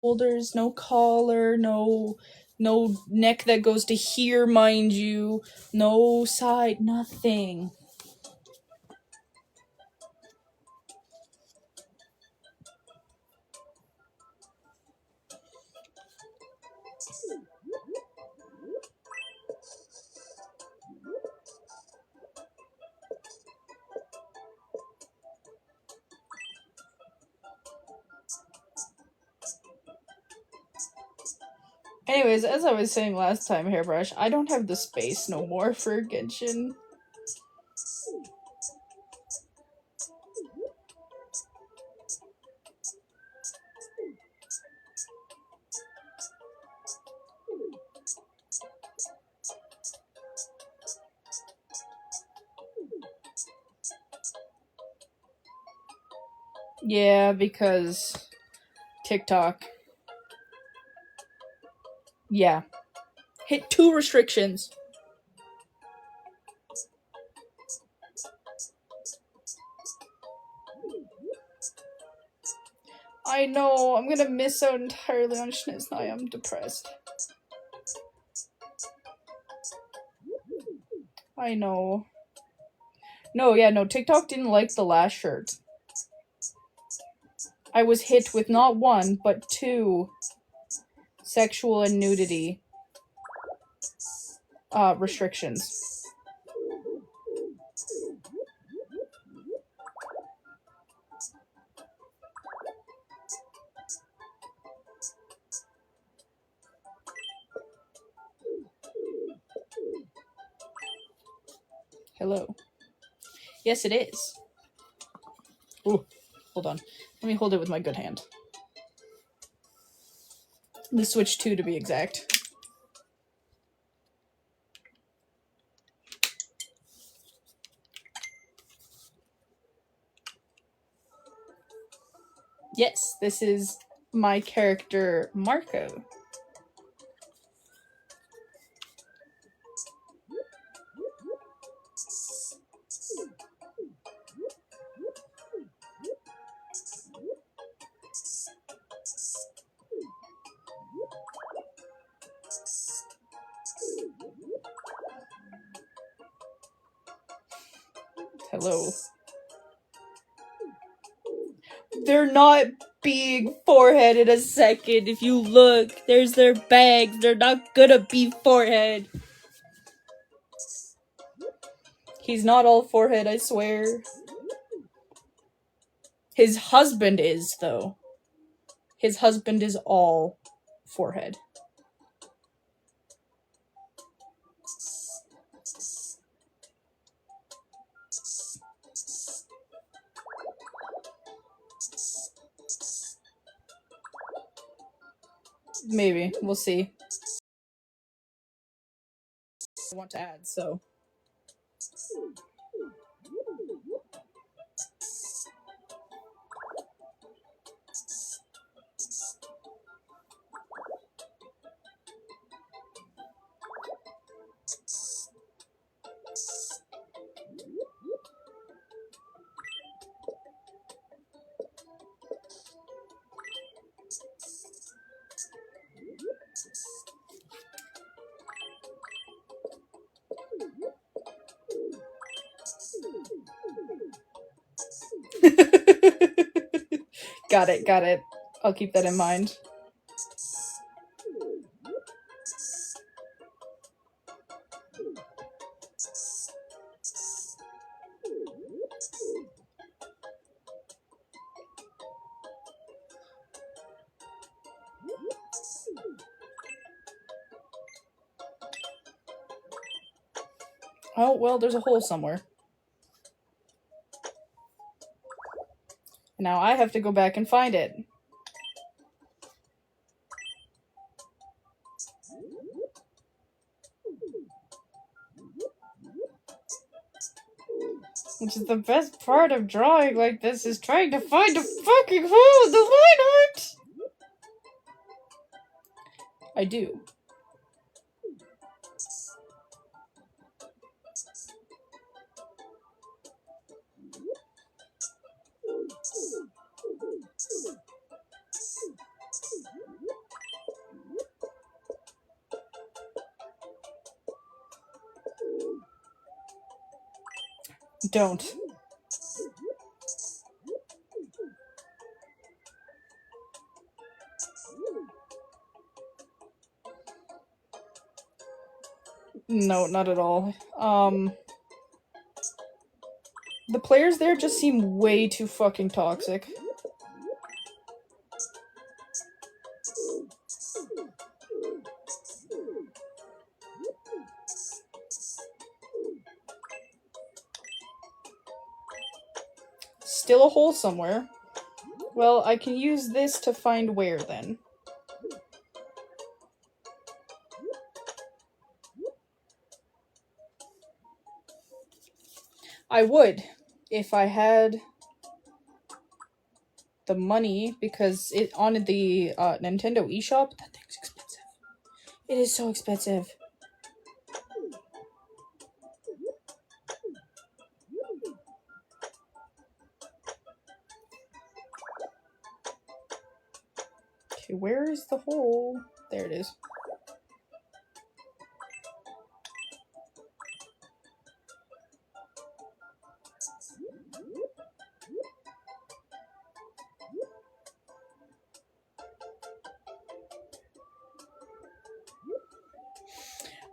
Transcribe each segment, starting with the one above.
shoulders, no collar, no neck that goes to here, mind you, no side, nothing. Anyways, as I was saying last time, Hairbrush, I don't have the space no more for Genshin. Yeah, because TikTok. Yeah. Hit 2 restrictions. I know, I'm gonna miss out entirely on Schnitzny. I'm depressed. I know. No, TikTok didn't like the last shirt. I was hit with not 1, but 2 sexual and nudity restrictions. Hello. Yes, it is. Ooh, hold on. Let me hold it with my good hand. The Switch 2 to be exact. Yes, this is my character, Marco. Hello. They're not being forehead in a second. If you look, there's their bags. They're not gonna be forehead. He's not all forehead, I swear. His husband is, though. His husband is all forehead. Maybe. We'll see. I want to add, so. Got it. I'll keep that in mind. Oh, well, there's a hole somewhere. Now I have to go back and find it. Which is the best part of drawing like this, is trying to find a fucking hole in the line art! I do. Don't. No, not at all. The players there just seem way too fucking toxic. Still a hole somewhere. Well, I can use this to find where, then. I would, if I had the money, because it on the Nintendo eShop, that thing's expensive. It is so expensive. Okay, where is the hole? There it is.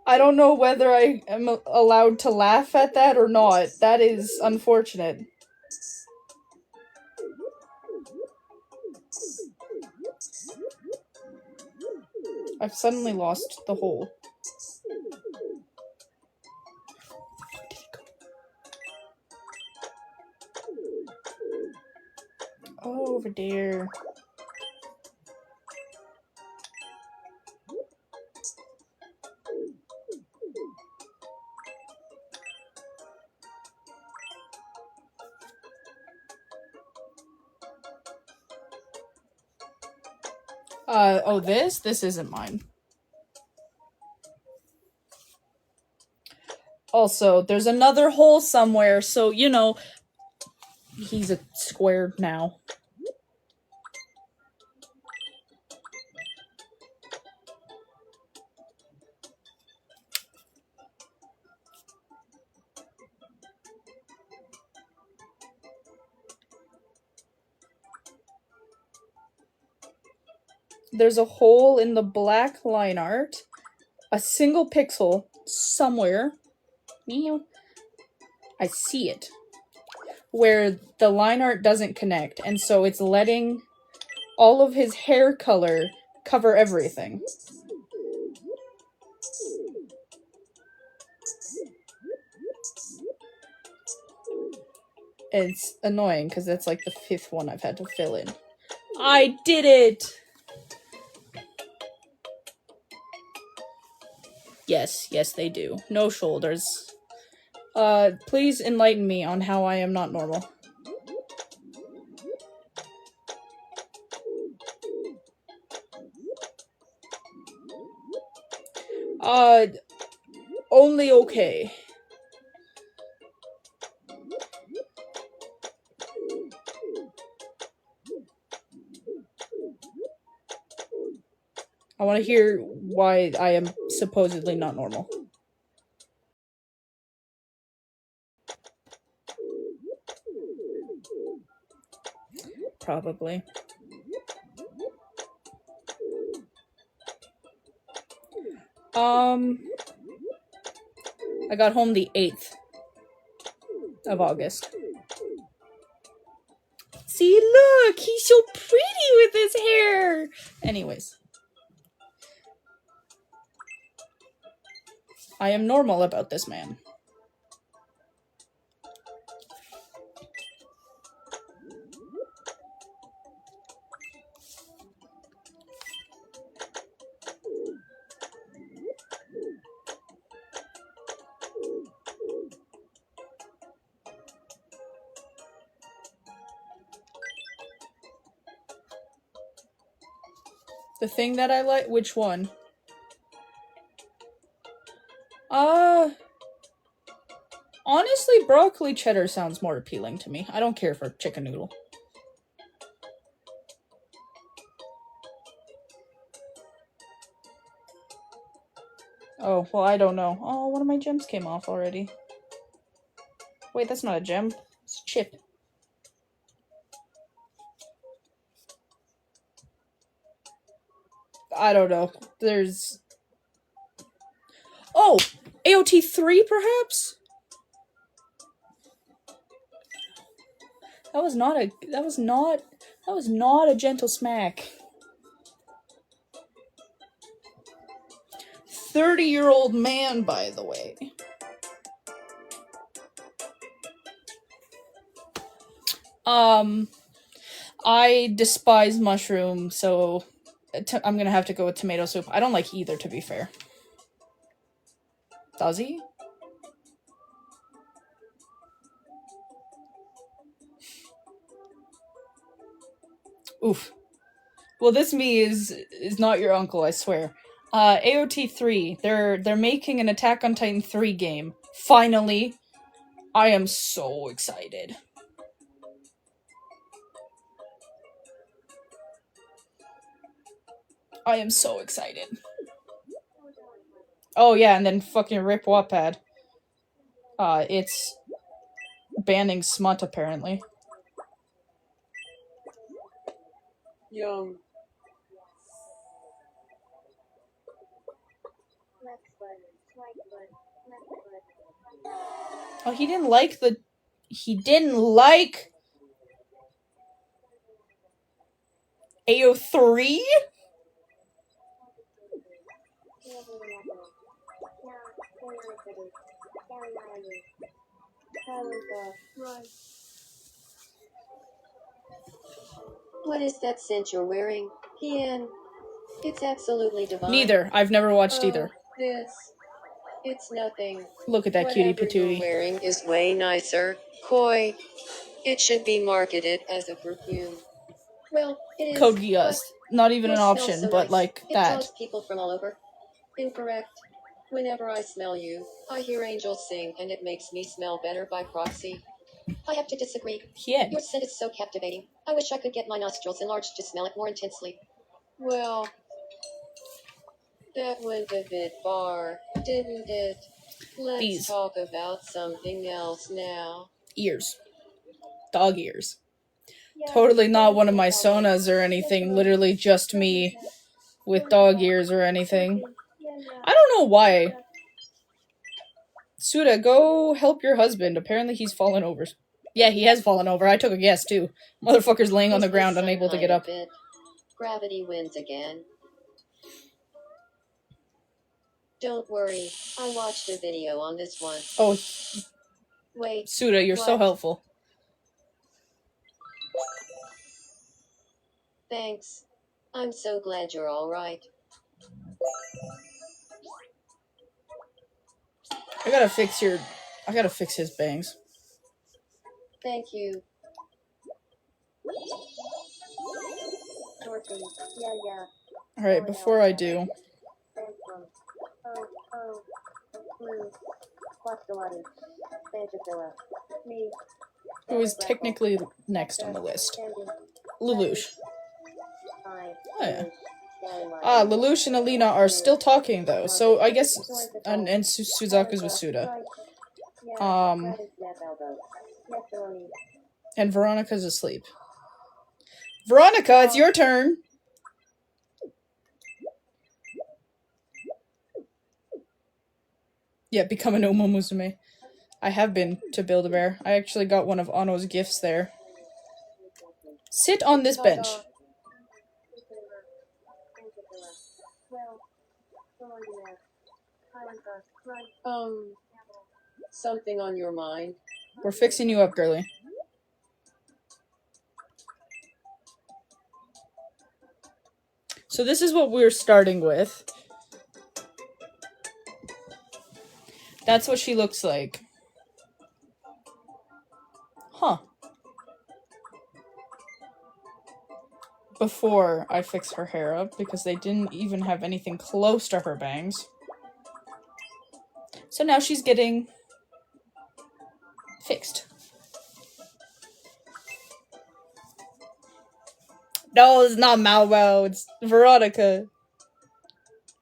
I don't know whether I am allowed to laugh at that or not. That is unfortunate. I've suddenly lost the hole. Oh, over there. Oh, this? This isn't mine. Also, there's another hole somewhere, so, you know, he's a square now. There's a hole in the black line art, a single pixel somewhere. Meow. I see it. Where the line art doesn't connect, and so it's letting all of his hair color cover everything. It's annoying, because that's like the 5th one I've had to fill in. I did it! Yes, yes they do. No shoulders. Please enlighten me on how I am not normal. Only okay. I want to hear why I am supposedly not normal. Probably. I got home the 8th of August. See, look! He's so pretty with his hair! Anyways. I am normal about this man. The thing that I like? Which one? Honestly, broccoli cheddar sounds more appealing to me. I don't care for chicken noodle. Oh, well, I don't know. Oh, one of my gems came off already. Wait, that's not a gem. It's a chip. I don't know. There's... Oh! AOT 3, perhaps? That was not a gentle smack. 30-year-old man, by the way. I despise mushroom, so I'm gonna have to go with tomato soup. I don't like either, to be fair. Does he? Oof. Well, this me is not your uncle, I swear. AOT 3, they're making an Attack on Titan 3 game. Finally. I am so excited. I am so excited. Oh yeah, and then fucking rip Wattpad. It's banning smut, apparently. Young. Oh, he didn't like the... He didn't like... AO3? What is that scent you're wearing, Hien? It's absolutely divine. Neither. I've never watched either. This. It's nothing. Look at that cutie Whatever you're patootie. wearing is way nicer. Koi. It should be marketed as a perfume. Well, it is. Code Geass. Not even You an smell option, so but nice. like It that. draws people from all over. Incorrect. Whenever I smell you, I hear angels sing, and it makes me smell better by proxy. I have to disagree. Hien. Your scent is so captivating. I wish I could get my nostrils enlarged to smell it more intensely. Well, that went a bit far, didn't it? Let's These. talk about something else now. Ears. Dog ears. Totally not one of my sonas or anything. Literally just me with dog ears or anything. I don't know why. Suda, go help your husband. Apparently he's fallen over. Yeah, he has fallen over. I took a guess, too. Motherfucker's laying on the ground, unable to get up. Gravity wins again. Don't worry, I watched a video on this one. Oh, wait. Suda, you're so helpful. Thanks. I'm so glad you're alright. I gotta fix his bangs. Thank you. Alright, before I do... Who is technically next on the list? Lelouch. Oh, yeah. Lelouch and Alina are still talking, though, so I guess... And Suzaku's with Suda. And Veronica's asleep. Veronica, it's your turn! Yeah, become an Omo Musume. I have been to Build-A-Bear. I actually got one of Ano's gifts there. Sit on this bench. Something on your mind? We're fixing you up, girly. So this is what we're starting with. That's what she looks like. Huh. Before I fix her hair up, because they didn't even have anything close to her bangs. So now she's getting fixed. No, it's not Malvo, it's Veronica.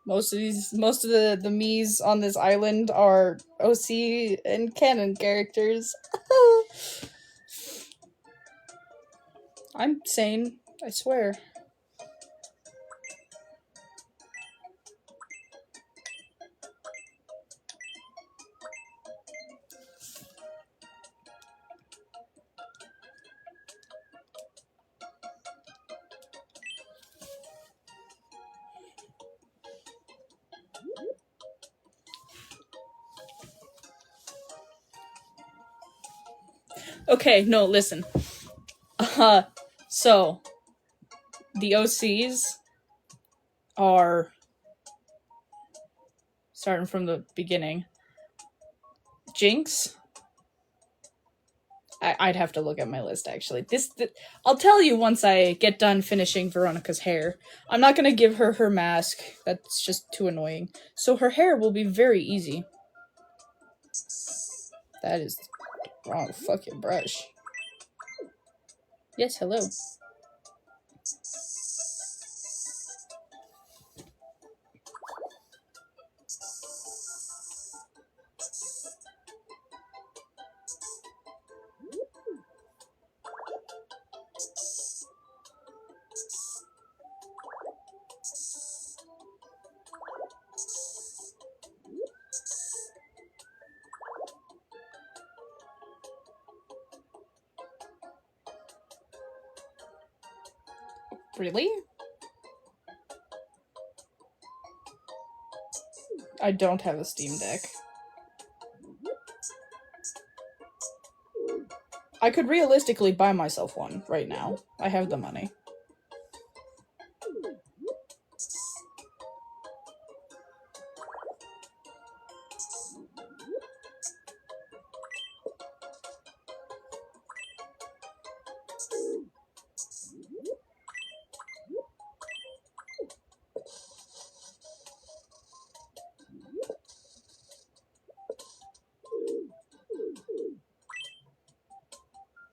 Most of the Miis on this island are OC and canon characters. I'm sane, I swear. Okay, no, listen. So the OCs are, starting from the beginning, Jinx. I'd have to look at my list, actually. I'll tell you once I get done finishing Veronica's hair. I'm not gonna give her her mask. That's just too annoying. So her hair will be very easy. That is the wrong fucking brush. Yes, hello. Really? I don't have a Steam Deck. I could realistically buy myself one right now. I have the money.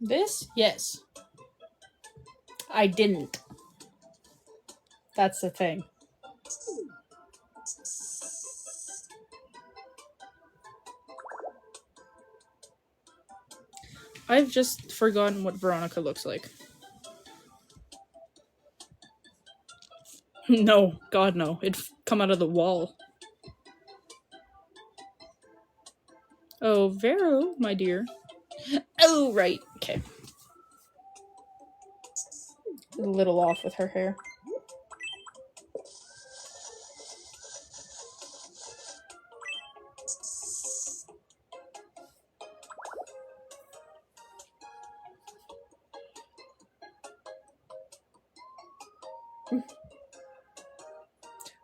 This? Yes. I didn't. That's the thing. I've just forgotten what Veronica looks like. No, God no. It'd come out of the wall. Oh, Vero, my dear. Oh, right. Okay. A little off with her hair.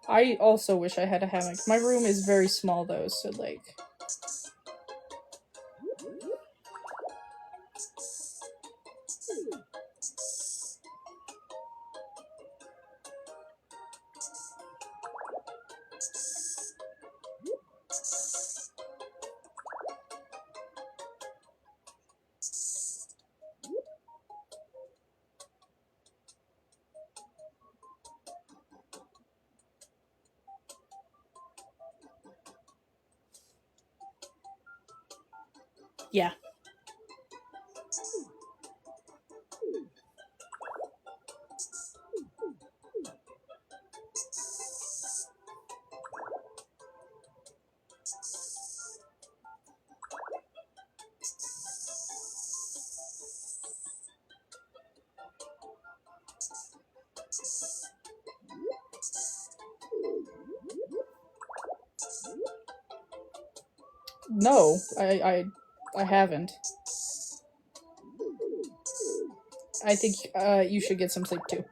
I also wish I had a hammock. My room is very small though, so like... Yeah. No, I haven't. I think you should get some sleep too.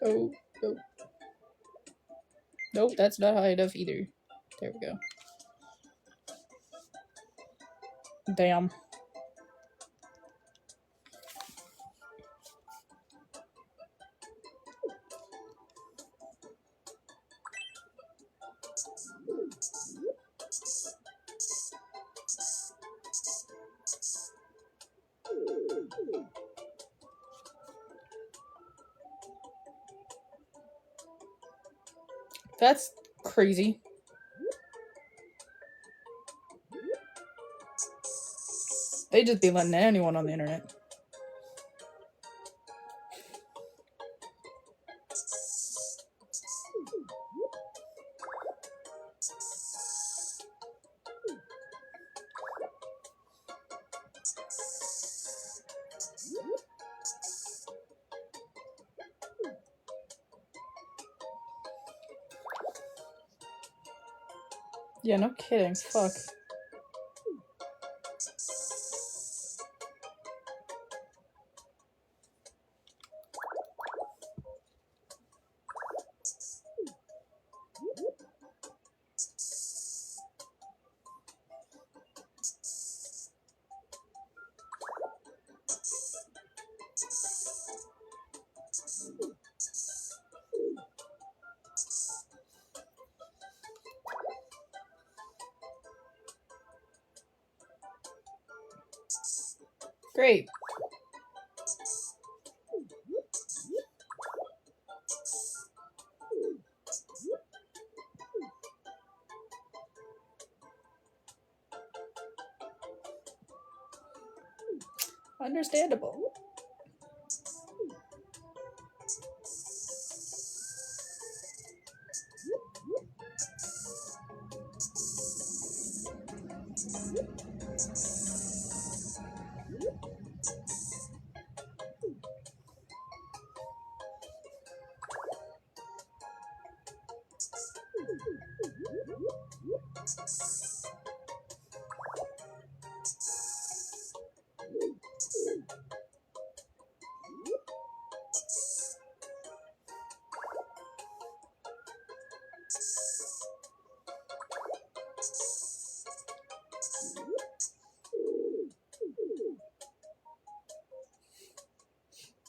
Oh, oh. Nope, that's not high enough either. There we go. Damn. That's crazy. They just be letting anyone on the internet. Yeah, no kidding. Fuck. Great. Understandable.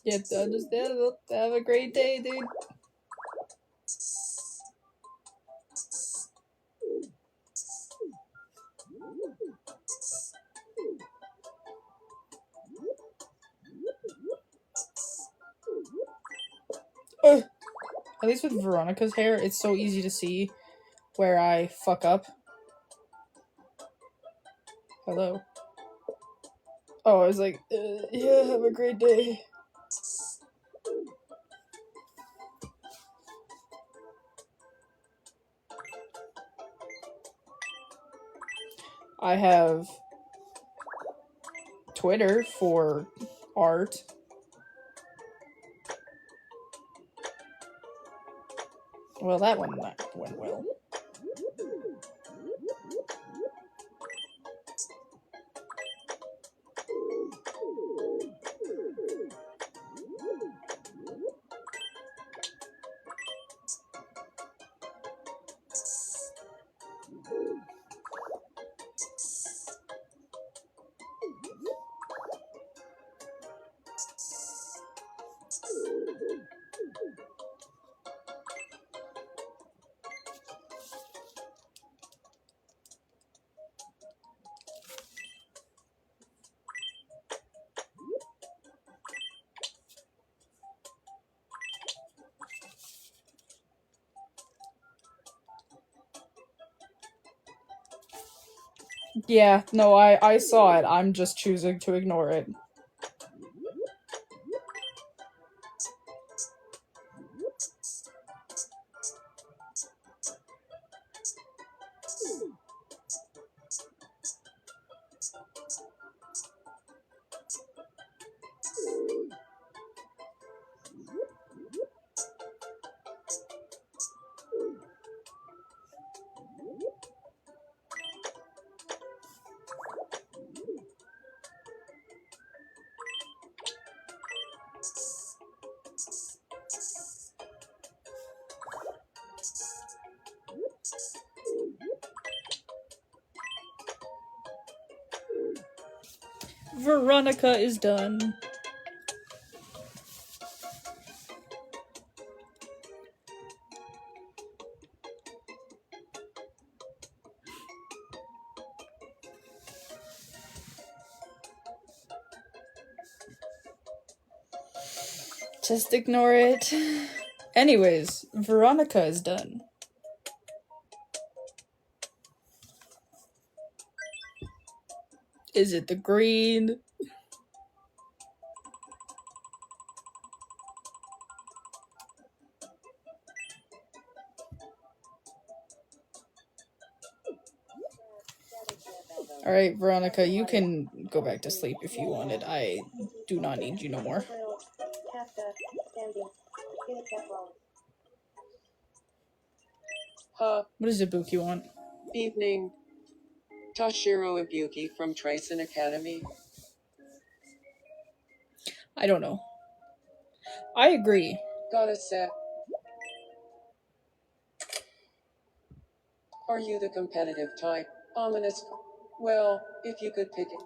Yeah, understandable. Have a great day, dude. At least with Veronica's hair, it's so easy to see where I fuck up. Hello. Oh, I was like, yeah, have a great day. I have Twitter for art. Well, that went well. Yeah, no, I saw it. I'm just choosing to ignore it. Veronica is done. Just ignore it. Anyways, Veronica is done. Is it the green? Alright, Veronica, you can go back to sleep if you wanted. I do not need you no more. What does Ibuki want? Evening. Toshiro Ibuki from Tracen Academy. I don't know. I agree. Got a sec. Are you the competitive type? Ominous. Well, if you could pick it.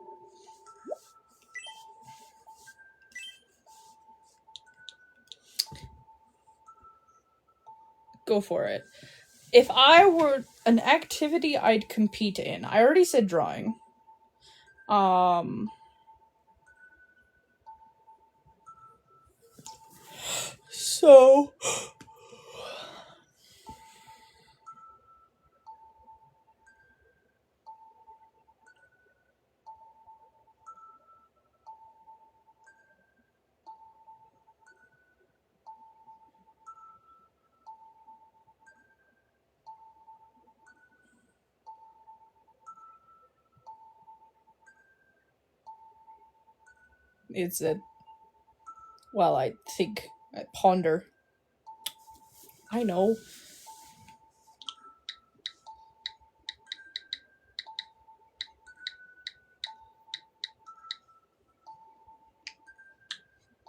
Go for it. If I were an activity I'd compete in, I already said drawing. So it's a, well, I think I ponder. I know.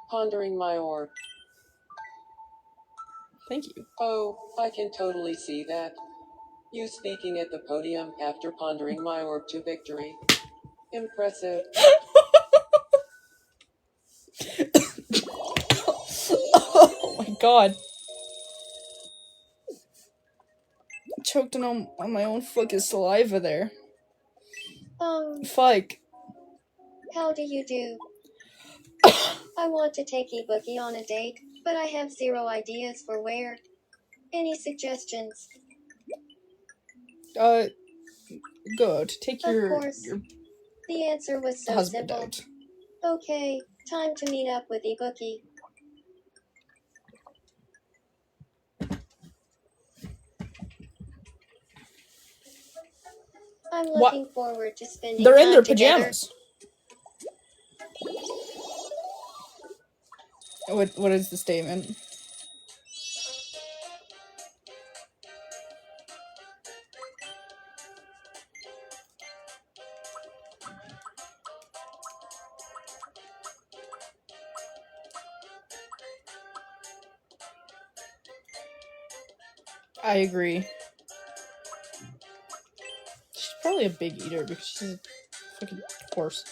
Pondering my orb. Thank you. Oh, I can totally see that. You speaking at the podium after pondering my orb to victory. Impressive. Oh my god. Choked on my own fucking saliva there. Fuck. How do you do? I want to take Ibuki on a date, but I have zero ideas for where. Any suggestions? Good. Take Of your course. The answer was so husband simple. out. Okay, time to meet up with Ibuki. I'm What? looking forward to spending They're time in their together. pajamas. What is the statement? I agree. She's probably a big eater because she's a fucking horse.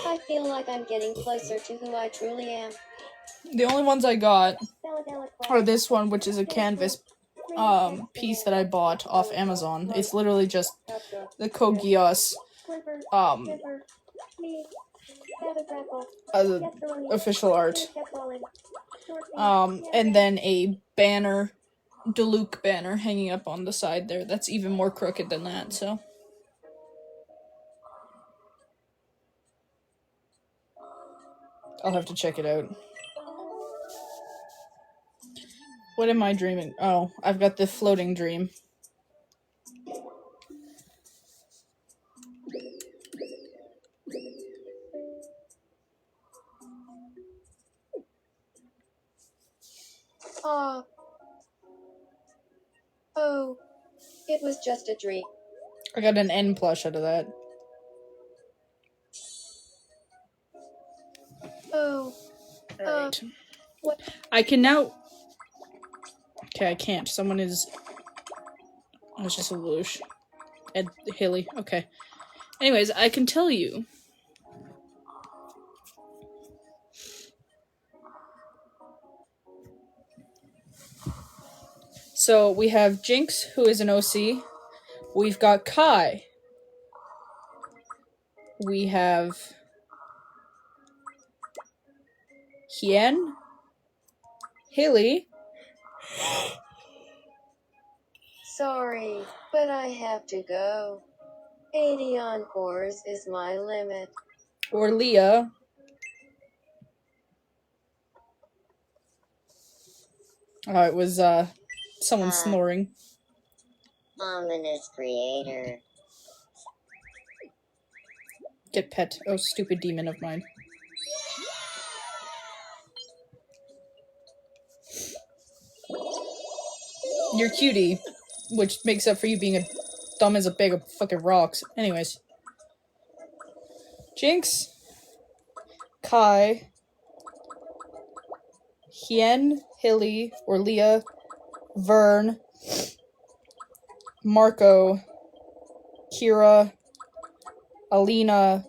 I feel like I'm getting closer to who I truly am. The only ones I got are this one, which is a canvas piece that I bought off Amazon. It's literally just the Code Geass as a official art. And then a banner, Diluc banner hanging up on the side there. That's even more crooked than that, so. I'll have to check it out. What am I dreaming? Oh, I've got the floating dream. Oh, it was just a dream. I got an N plush out of that. Oh, Alright. what? I can now... Okay, I can't. Someone is Oh, it's just a Lelouch. Ed Haley. Okay. Anyways, I can tell you. So we have Jinx, who is an OC. We've got Kai. We have Hien, Haley, Sorry, but I have to go. 80 encores is my limit. or Leah. Oh, it was someone snoring. Ominous creator. Get pet. Oh, stupid demon of mine. You're cutie, which makes up for you being dumb as a bag of fucking rocks. Anyways. Jinx, Kai, Hien, Hilly, or Leah, Vern, Marco, Kira, Alina,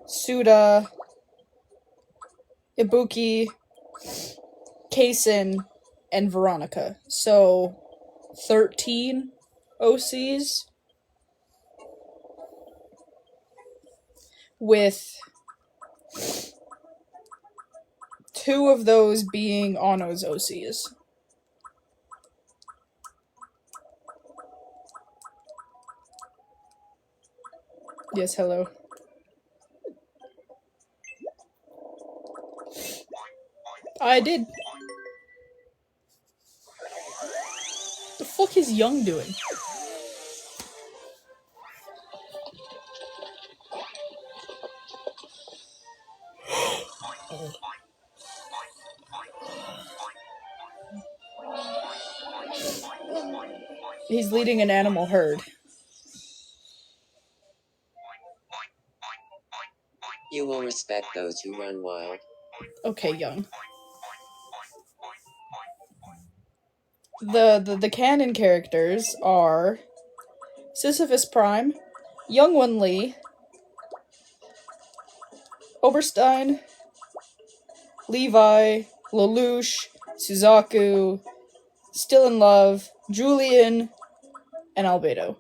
Suda, Ibuki, Kason, and Veronica. So, 13 OCs with 2 of those being Ano's OCs. Yes, hello. I did. The fuck is Young doing? He's leading an animal herd. You will respect those who run wild. Okay, Young. The canon characters are Sisyphus Prime, Youngwon Lee, Oberstein, Levi, Lelouch, Suzaku, Still in Love, Julian, and Albedo.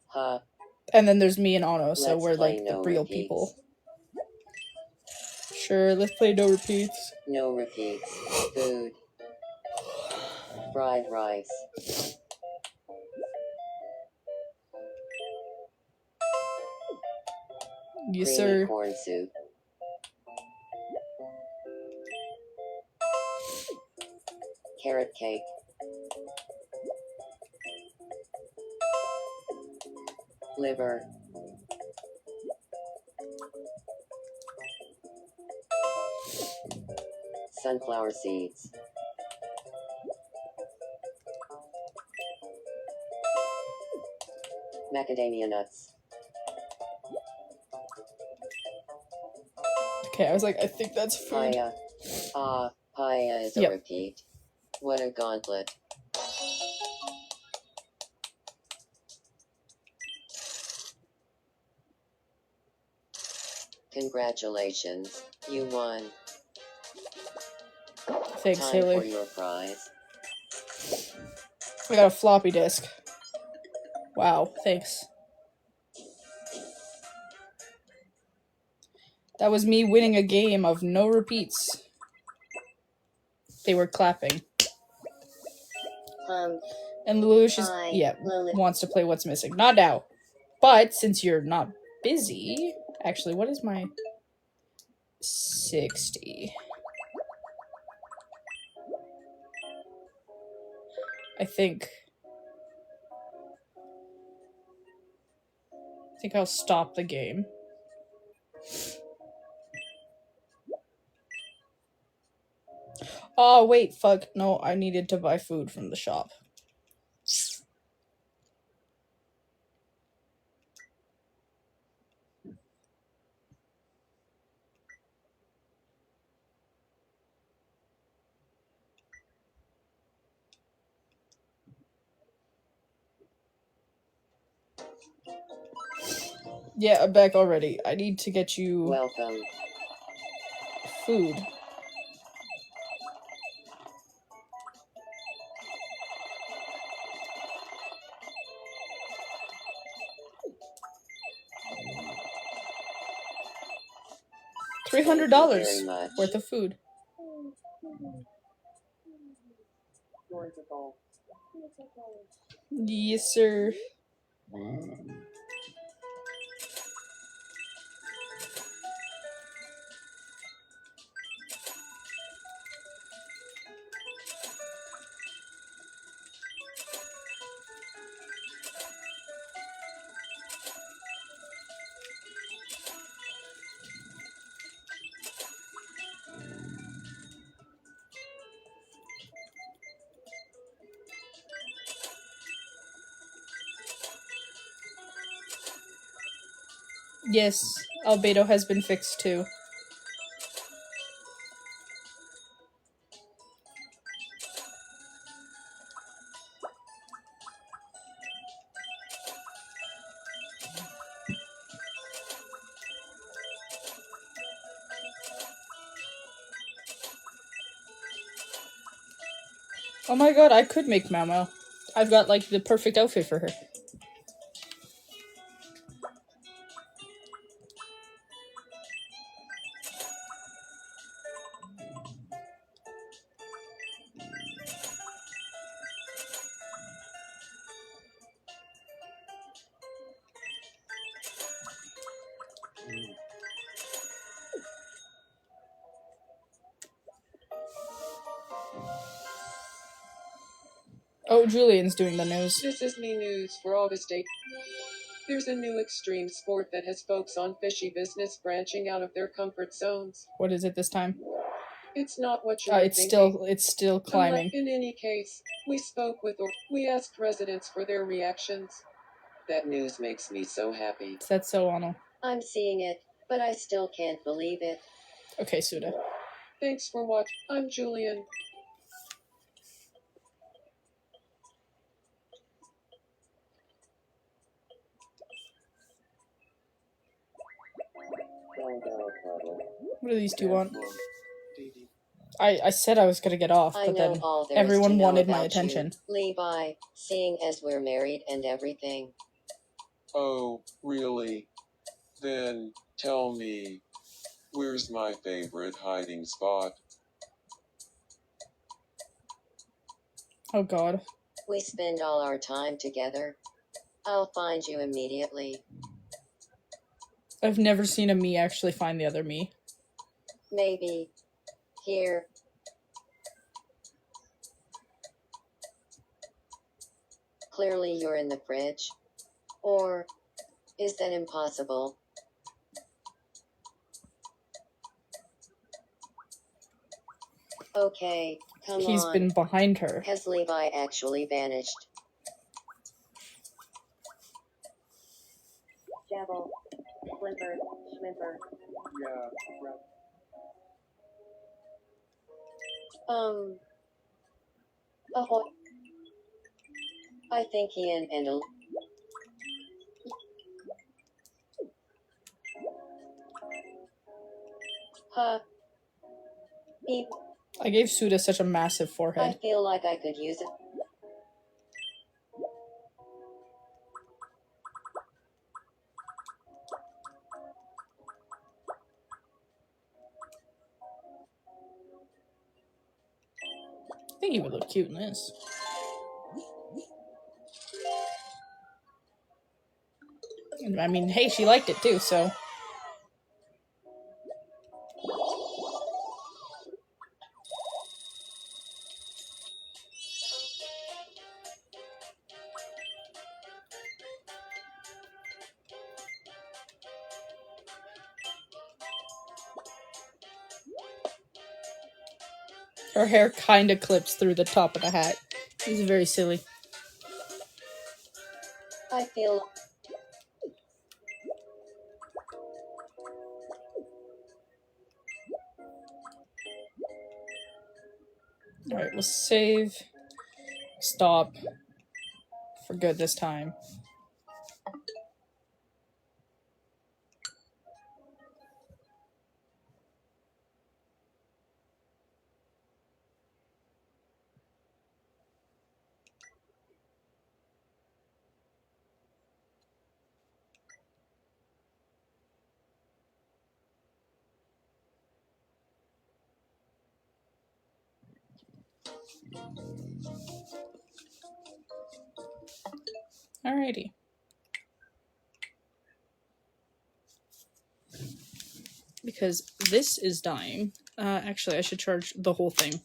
Huh. And then there's me and Ano, so Let's we're play like the no real repeats. people. Sure, let's play no repeats. No repeats. Food. Fried rice. Yes, Creamy sir. corn soup. Carrot cake. Liver. Sunflower seeds. Macadamia nuts. Okay, I was like, I think that's food. Paya. Paya is a Yep. repeat. What a gauntlet. Congratulations, you won. Thanks, Time for Haley. your prize. I got a floppy disk. Wow, thanks. That was me winning a game of no repeats. They were clapping. And Lelouch is, wants to play What's Missing. Not now. But since you're not busy, actually, what is my 60? I think I'll stop the game. Oh, wait, fuck. No, I needed to buy food from the shop. Yeah, I'm back already. I need to get you Welcome. food. $300 Thank you very much. worth of food. Yes, sir. Yes, Albedo has been fixed too. Oh my god, I could make Mao. I've got like the perfect outfit for her. Oh, Julian's doing the news. This is me news for August 8th. There's a new extreme sport that has folks on fishy business branching out of their comfort zones. What is it this time? It's not what you It's still climbing. In any case, we asked residents for their reactions. That news makes me so happy. That's so Ono. I'm seeing it, but I still can't believe it. Okay, Suda. Thanks for watching. I'm Julian. What do these two want? I said I was gonna get off, I but know then all there is everyone to know wanted my about attention. you, Levi, seeing as we're married and everything. Oh, really? Then, tell me, where's my favorite hiding spot? Oh god. We spend all our time together. I'll find you immediately. I've never seen a me actually find the other me. Maybe. Here. Clearly you're in the fridge. Or is that impossible? Okay, come He's on. been behind her. Has Levi actually vanished? Jabble. Flimper. Schmimper. Yeah, Ahoy. I think he and Endel. Huh. Beep. I gave Suda such a massive I forehead. feel like I could use it. I think he would look cute in this. I mean, hey, she liked it too, so. Her hair kinda clips through the top of the hat. It's very silly. I feel. Alright, we'll save. Stop. For good this time. Alrighty. Because this is dying. Actually, I should charge the whole thing.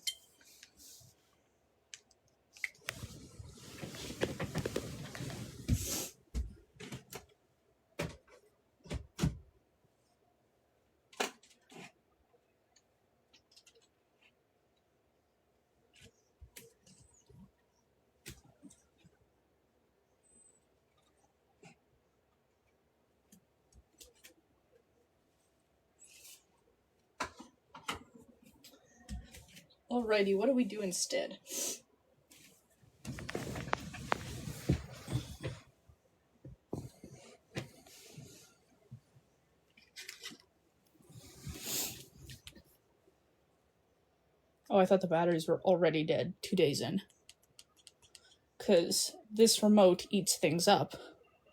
Alrighty, what do we do instead? Oh, I thought the batteries were already dead 2 days in. Because this remote eats things up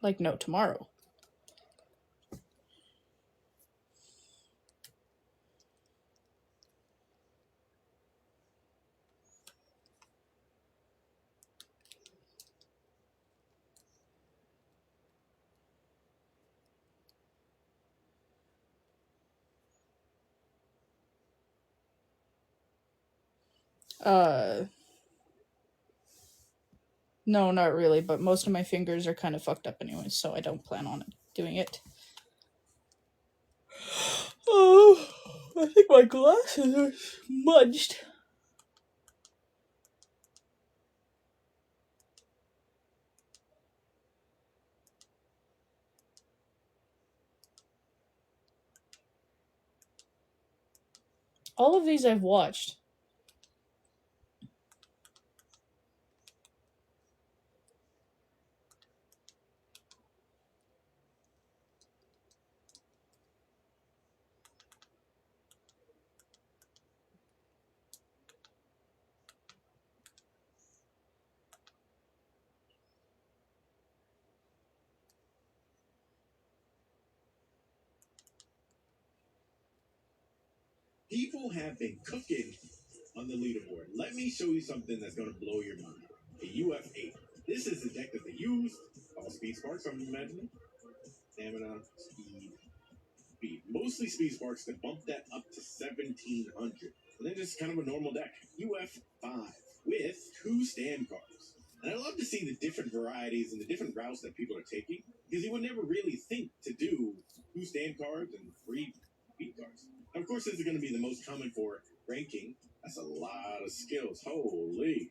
like no tomorrow. No, not really, but most of my fingers are kind of fucked up anyway, so I don't plan on doing it. Oh, I think my glasses are smudged. All of these I've watched. People have been cooking on the leaderboard. Let me show you something that's going to blow your mind. A UF8. This is the deck that they use. All speed sparks, I'm imagining. Stamina, speed. Mostly speed sparks to bump that up to 1700. And then just kind of a normal deck. UF5 with 2 stand cards. And I love to see the different varieties and the different routes that people are taking, because you would never really think to do 2 stand cards and 3 speed cards. And of course, this is going to be the most common for ranking. That's a lot of skills. Holy.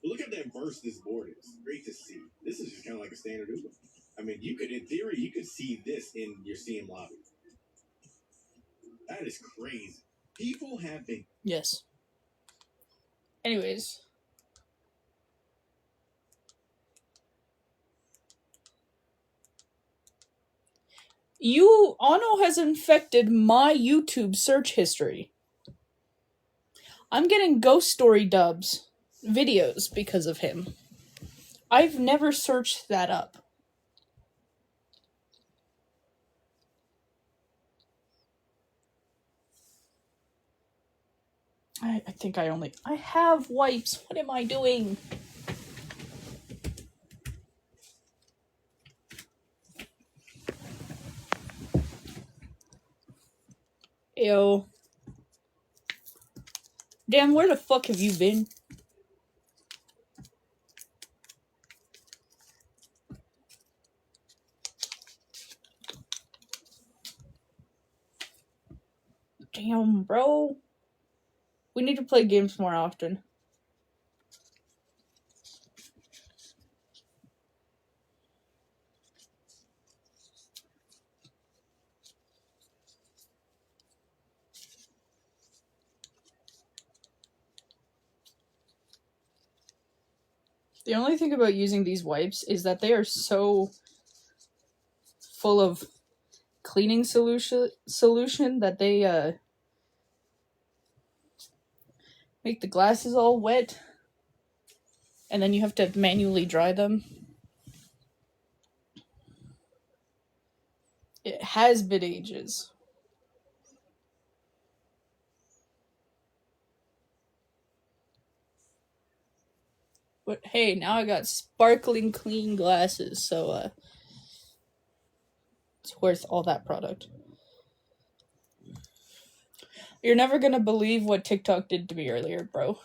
But look how diverse this board is. Great to see. This is just kind of like a standard Uber. I mean, you could, in theory, you could see this in your Steam lobby. That is crazy. People have been... Yes. Anyways. Ano has infected my YouTube search history. I'm getting Ghost Story dubs videos because of him. I've never searched that up. I think I have wipes. What am I doing? Ew. Damn, where the fuck have you been? Damn, bro. We need to play games more often. The only thing about using these wipes is that they are so full of cleaning solution that they make the glasses all wet, and then you have to manually dry them. It has been ages. But hey, now I got sparkling clean glasses, so it's worth all that product. You're never gonna believe what TikTok did to me earlier, bro.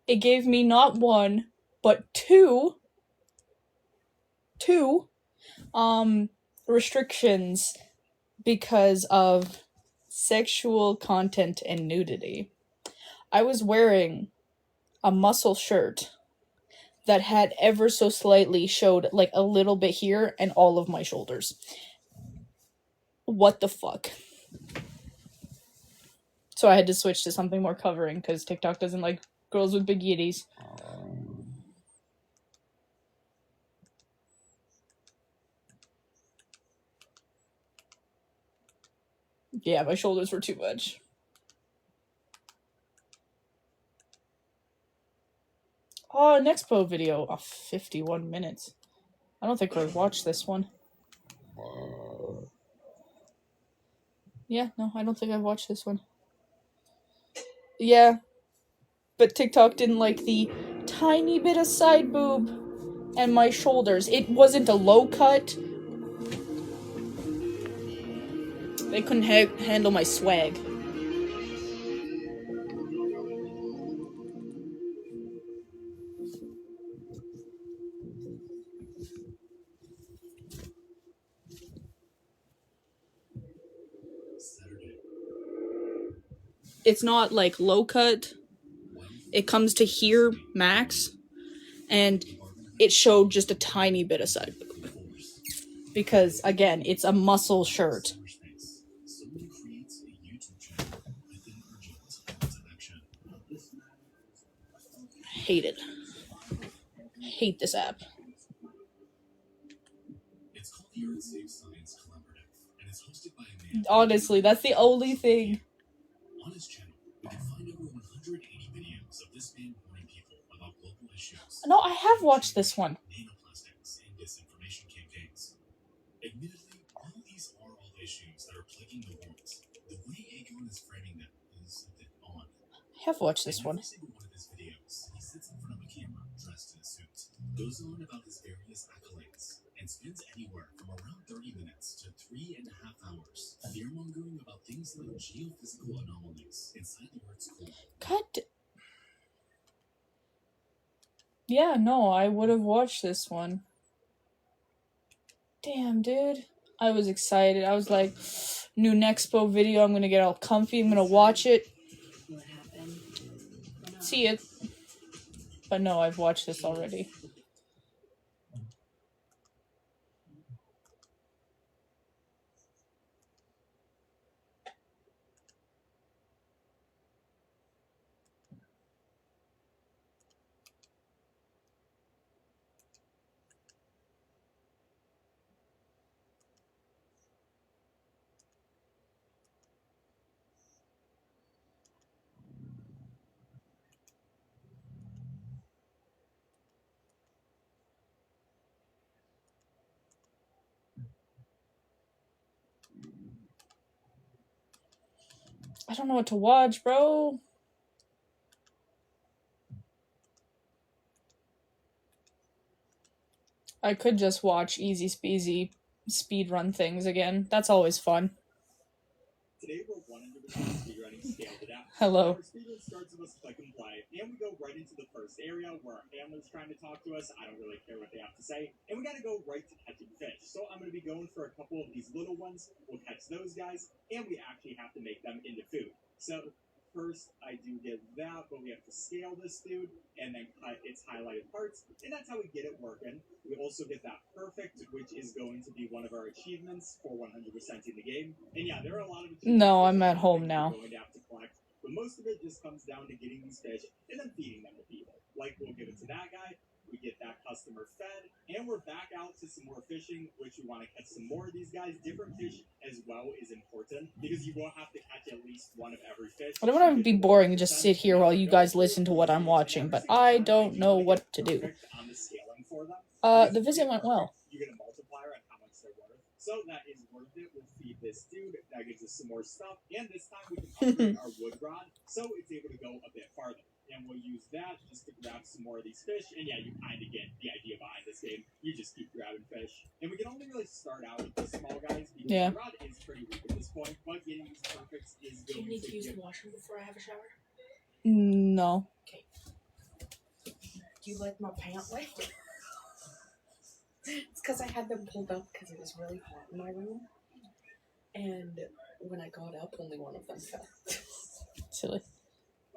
It gave me not one, but two restrictions because of sexual content and nudity. I was wearing a muscle shirt that had ever so slightly showed like a little bit here and all of my shoulders. What the fuck? So I had to switch to something more covering because TikTok doesn't like girls with big yitties. Yeah, my shoulders were too much. Oh, an expo video. Oh, 51 minutes. I don't think I've watched this one. Yeah, no, I don't think I've watched this one. Yeah, but TikTok didn't like the tiny bit of side boob and my shoulders. It wasn't a low cut. They couldn't handle my swag. It's not like low cut. It comes to here max, and it showed just a tiny bit of side boob. Because again, it's a muscle shirt. Hate it. Hate this app. It's called the Earth Safe Science Collaborative, and it's hosted by a man. Honestly, that's the only thing. On his channel, we can find over 180 videos of this man warning people about global issues. No, I have watched this one. Nanoplastics and disinformation campaigns. Admittedly, all these are all issues that are plaguing the world. The way Aegon is framing them is a bit odd. I have watched this one. In every single one of his videos, he sits in front of a camera dressed in a suit, goes on about his various accolades, and spends anywhere from around 30 minutes to 3.5 hours fear-mongering about things like geophysical anomalies inside the Earth's core. God. Yeah, no, I would have watched this one. Damn, dude. I was excited. I was like, new Nexpo video. I'm gonna get all comfy. I'm gonna watch it. What happened? See it. But no, I've watched this already. I don't know what to watch, bro. I could just watch easy speasy speedrun things again. That's always fun. Today we're 100% speedrunning Scaled It Out. Hello. Our speedrun starts with us click and play, and we go right into the first area where our family's trying to talk to us. I don't really care what they have to say, and we gotta go right to catching fish. So I'm gonna be going for a couple of these little ones. We'll catch those guys, and we actually have to make them into food. So first, I do get that, but we have to scale this dude and then cut its highlighted parts, and that's how we get it working. We also get that perfect, which is going to be one of our achievements for 100% in the game. And yeah, there are a lot of achievements. No, I'm at home now. We're going to have to collect, but most of it just comes down to getting these fish and then feeding them to people. Like, we'll give it to that guy, we get that customer fed, and we're back out to some more fishing, which we want to catch some more of these guys. Different fish as well is important, because you won't have to catch at least one of every fish. I don't want to be boring and just sit here while you guys listen to what I'm watching, but I don't know what to do. On the scaling The visit went well. You get a multiplier on how much they're worth. So that is worth it. We'll feed this dude. That gives us some more stuff. And this time we can upgrade our wood rod so it's able to go a bit farther. And we'll use that just to grab some more of these fish. And yeah, you kind of get the idea behind this game. You just keep grabbing fish. And we can only really start out with the small guys because Yeah. the rod is pretty weak at this point. But getting these perfects is Do you going need to use give... the washroom before I have a shower? No. Do you like my pant leg? It's because I had them pulled up because it was really hot in my room. And when I got up, only one of them fell. Silly.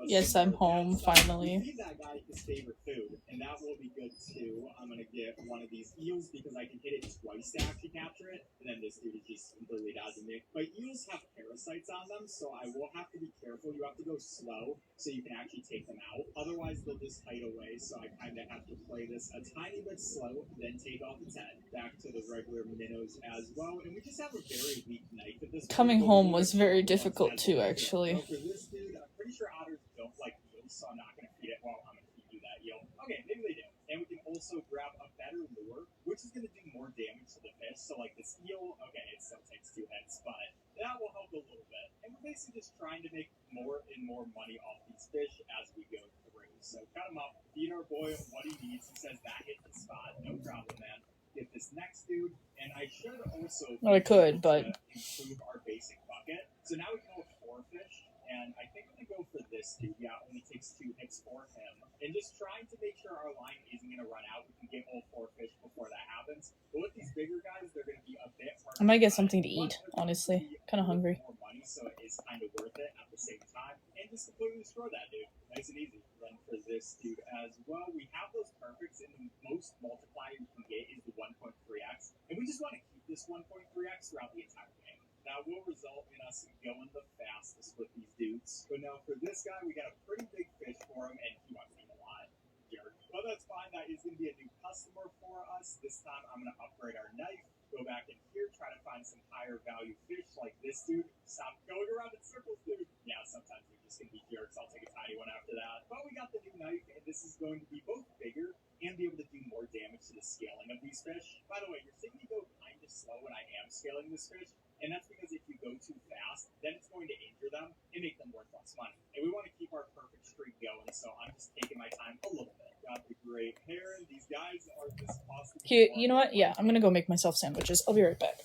Yes, I'm home, finally. Feed that guy his favorite food, and that will be good too. I'm gonna get one of these eels because I can hit it twice to actually capture it, and then this dude is just completely dodging me. But eels have parasites on them, so I will have to be careful. You have to go slow so you can actually take them out. Otherwise, they'll just hide away, so I kind of have to play this a tiny bit slow, then take off its head. Back to the regular minnows as well, and we just have a very weak knife at this point. Coming home was very difficult too, actually. So for this dude, I'm pretty sure otters don't like eels, so I'm not going to feed it. Well, I'm going to feed you that eel. Okay, maybe they do. And we can also grab a better lure, which is going to do more damage to the fish. So like this eel, okay, it still takes 2 hits, but that will help a little bit. And we're basically just trying to make more and more money off these fish as we go through. So cut him up, feed our boy what he needs. He says that hit the spot, no problem, man. Get this next dude, and I should also Well, I could, but improve our basic bucket. So now we can go with 4 fish, and I think I'm gonna go for this dude. Yeah, it only takes 2 hits for him, and just trying to make sure our line isn't gonna run out. We can get all 4 fish before that happens. But with these bigger guys, they're gonna be a bit harder. I might get something to eat, honestly. Kind of hungry. More money, so it is kind of worth it at the same time, and just completely destroy that dude. Nice and easy. Then for this dude as well, we have those perfects, and the most multiplier we can get is the 1.3x, and we just want to keep this 1.3x throughout the entire game. That will result in us going the fastest with these dudes. But now for this guy, we got a pretty big fish for him, and he wants to eat a lot. Jerk. But that's fine. That is going to be a new customer for us. This time, I'm going to upgrade our knife. Go back in here, try to find some higher value fish like this dude. Stop going around in circles, dude. Yeah, sometimes we're just going to be jerks. I'll take a tiny one after that. But we got the new knife, and this is going to be both bigger and be able to do more damage to the scaling of these fish. By the way, you're seeing me go kind of slow when I am scaling this fish, and that's because if you go too fast, then it's going to injure them and make them worth less money. And we want to keep our perfect streak going, so I'm just taking my time a little bit. Got the great heron. These guys are just awesome. You know what? Yeah, I'm gonna go make myself sandwiches. I'll be right back.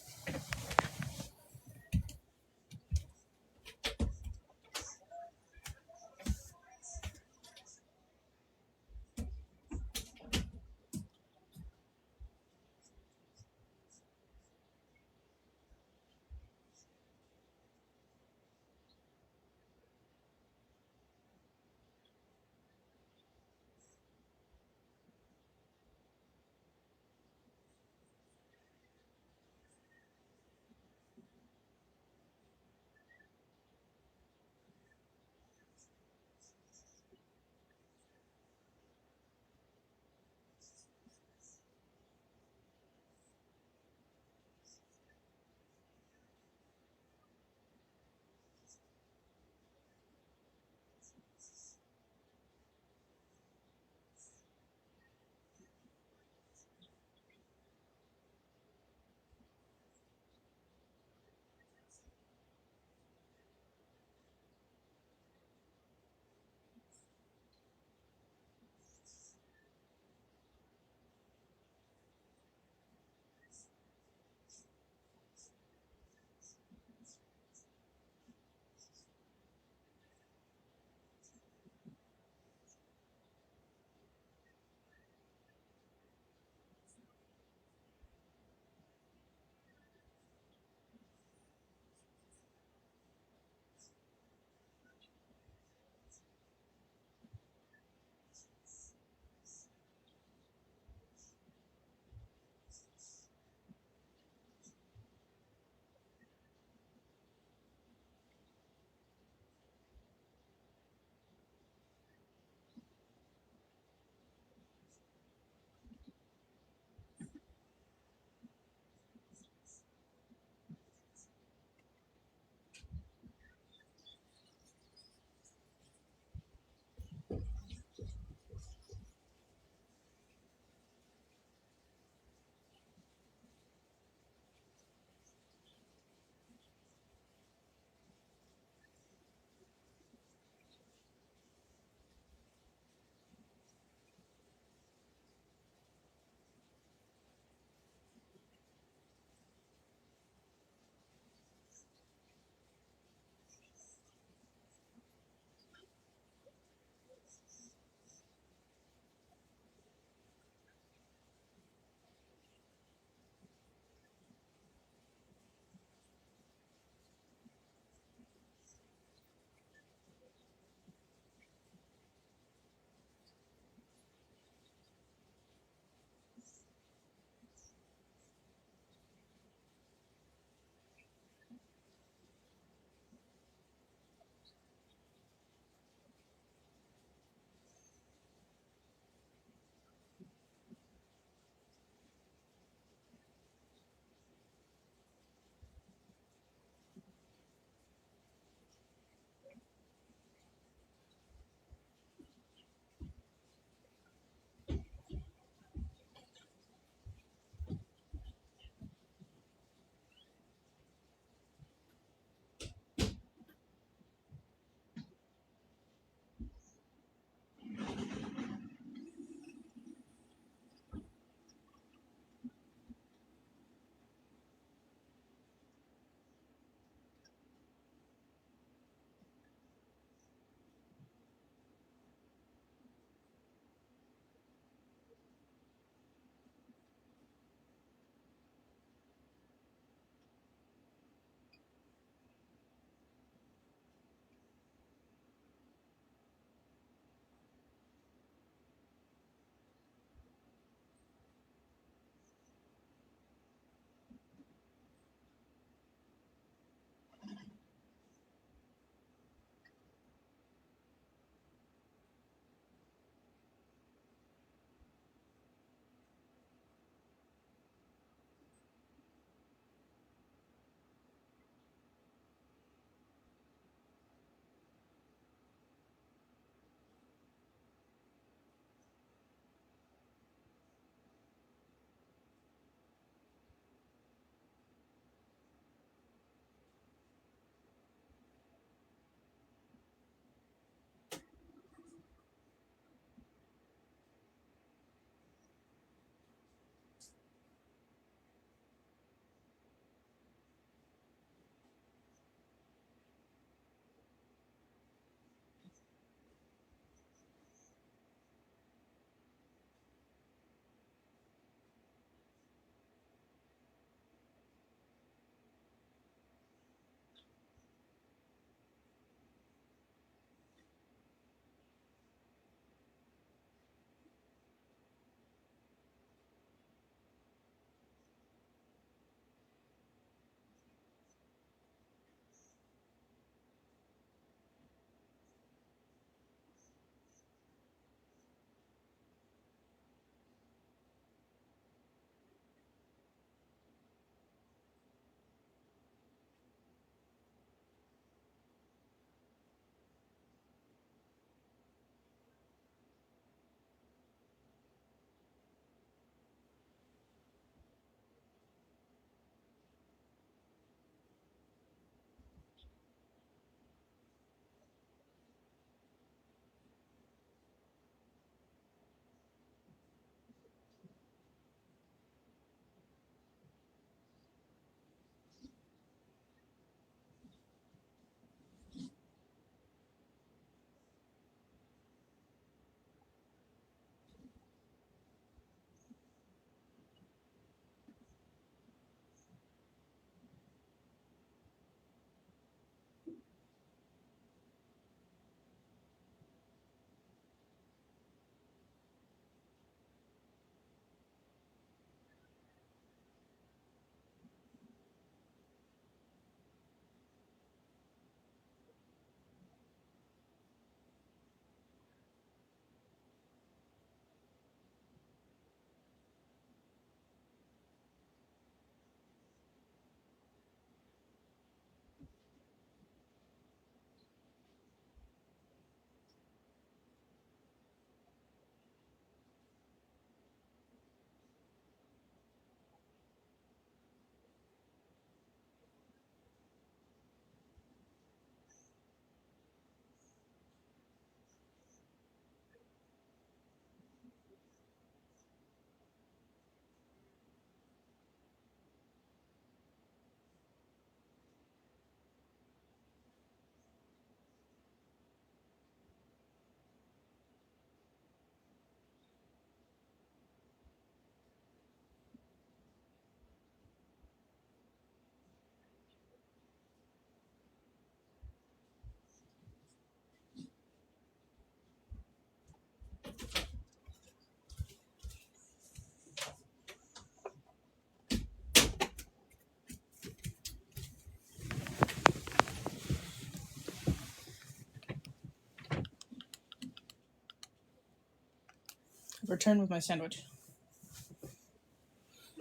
Return with my sandwich.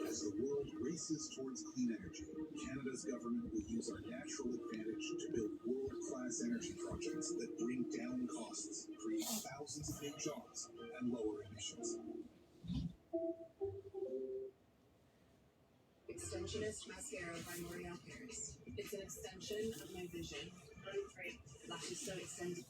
As the world races towards clean energy, Canada's government will use our natural advantage to build world-class energy projects that bring down costs, create thousands of new jobs, and lower emissions. Extensionist Mascara by L'Oreal Paris. It's an extension of my vision. Right. Lashes so extended.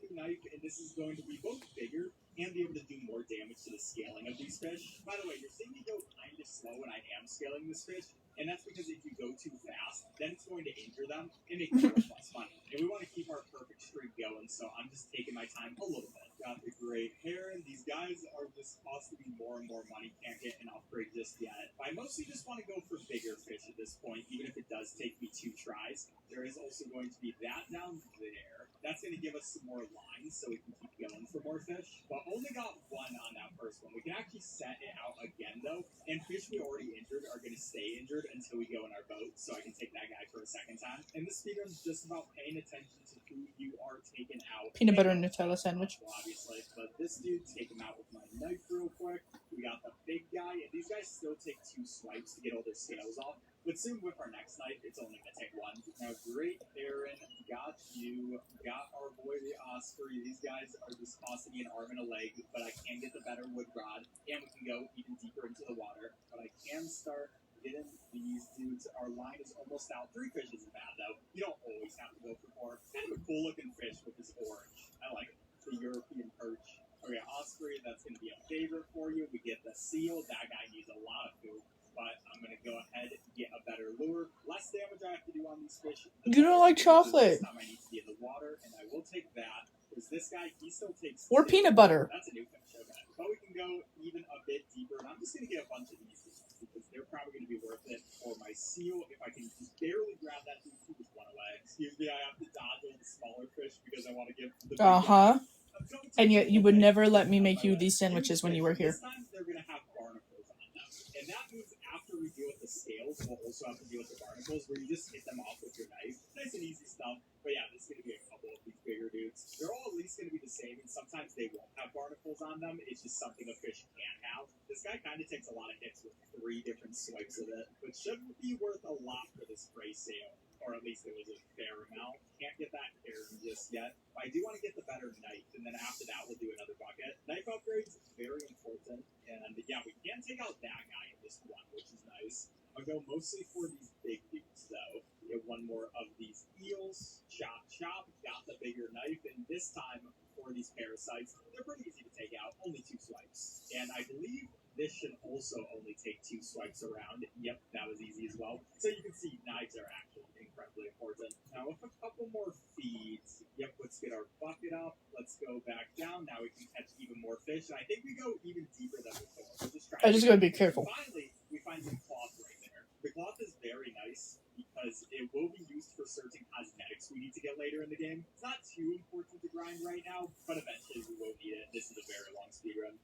Knife, and this is going to be both bigger and be able to do more damage to the scaling of these fish. By the way, you're seeing me go kind of slow when I am scaling this fish, and that's because if you go too fast, then it's going to injure them and make them worth less money. And we want to keep our perfect streak going, so I'm just taking my time a little bit. Got the great heron. These guys are just cost to be more and more money. Can't get an upgrade just yet. I mostly just want to go for bigger fish at this point, even if it does take me 2 tries. There is also going to be that down there. That's going to give us some more lines so we can keep going for more fish. But only got 1 on that first one. We can actually set it out again, though. And fish we already injured are going to stay injured until we go in our boat, so I can take that guy for a second time. And this speedrun's just about paying attention to who you are taking out. Peanut butter and Nutella sandwich. Obviously. But this dude, take him out with my knife real quick. We got the big guy, and these guys still take 2 swipes to get all their scales off. But soon with our next knife, it's only going to take 1. Now, great Aaron, got you, got our boy the Osprey. These guys are just costing me an arm and a leg, but I can get the better wood rod, and we can go even deeper into the water. But I can start getting these dudes. Our line is almost out. 3 fish isn't bad, though. You don't always have to go for 4. Kind of a cool-looking fish with this orange. I like it. The European perch. Okay, Osprey, that's going to be a favorite for you. We get the seal. That guy needs a lot of food. But I'm going to go ahead and get a better lure. Less damage I have to do on these fish. You don't like chocolate. This time I need to be in the water, and I will take that. Because this guy, he still takes... Or 6. peanut butter. That's a new fish, okay. But we can go even a bit deeper, and I'm just going to get a bunch of these because they're probably going to be worth it for my seal. If I can just barely grab that dude, he just went away. Excuse me, I have to dodge all the smaller fish because I want to give the big guy. And yet you would never let me make you these sandwiches when you were here. This time they're going to have barnacles on them. And that means after we deal with the scales, we'll also have to deal with the barnacles where you just hit them off with your knife. Nice and easy stuff. But yeah, there's going to be a couple of these bigger dudes. They're all at least going to be the same, and sometimes they won't have barnacles on them. It's just something a fish can't have. This guy kind of takes a lot of hits with 3 different swipes of it, but shouldn't be worth a lot for this gray sail. Or at least it was a fair amount. Can't get that Aaron just yet. But I do want to get the better knife, and then after that we'll do another bucket. Knife upgrades, very important. And yeah, we can take out that guy in this one, which is nice. I'll go mostly for these big dudes, though. Get 1 more of these eels. Chop, chop. Got the bigger knife, and this time for these parasites, they're pretty easy to take out. Only 2 swipes. And I believe this should also only take 2 swipes around. Yep, that was easy as well. So you can see knives are actually incredibly important. Now with a couple more feeds. Yep, let's get our bucket up. Let's go back down. Now we can catch even more fish. And I think we go even deeper than before. We'll just try. I just gotta be careful. Finally, we find some cloth right there. The cloth is very nice because it will be used for certain cosmetics we need to get later in the game. It's not too important to grind right now, but eventually we will need it. This is a very long speedrun.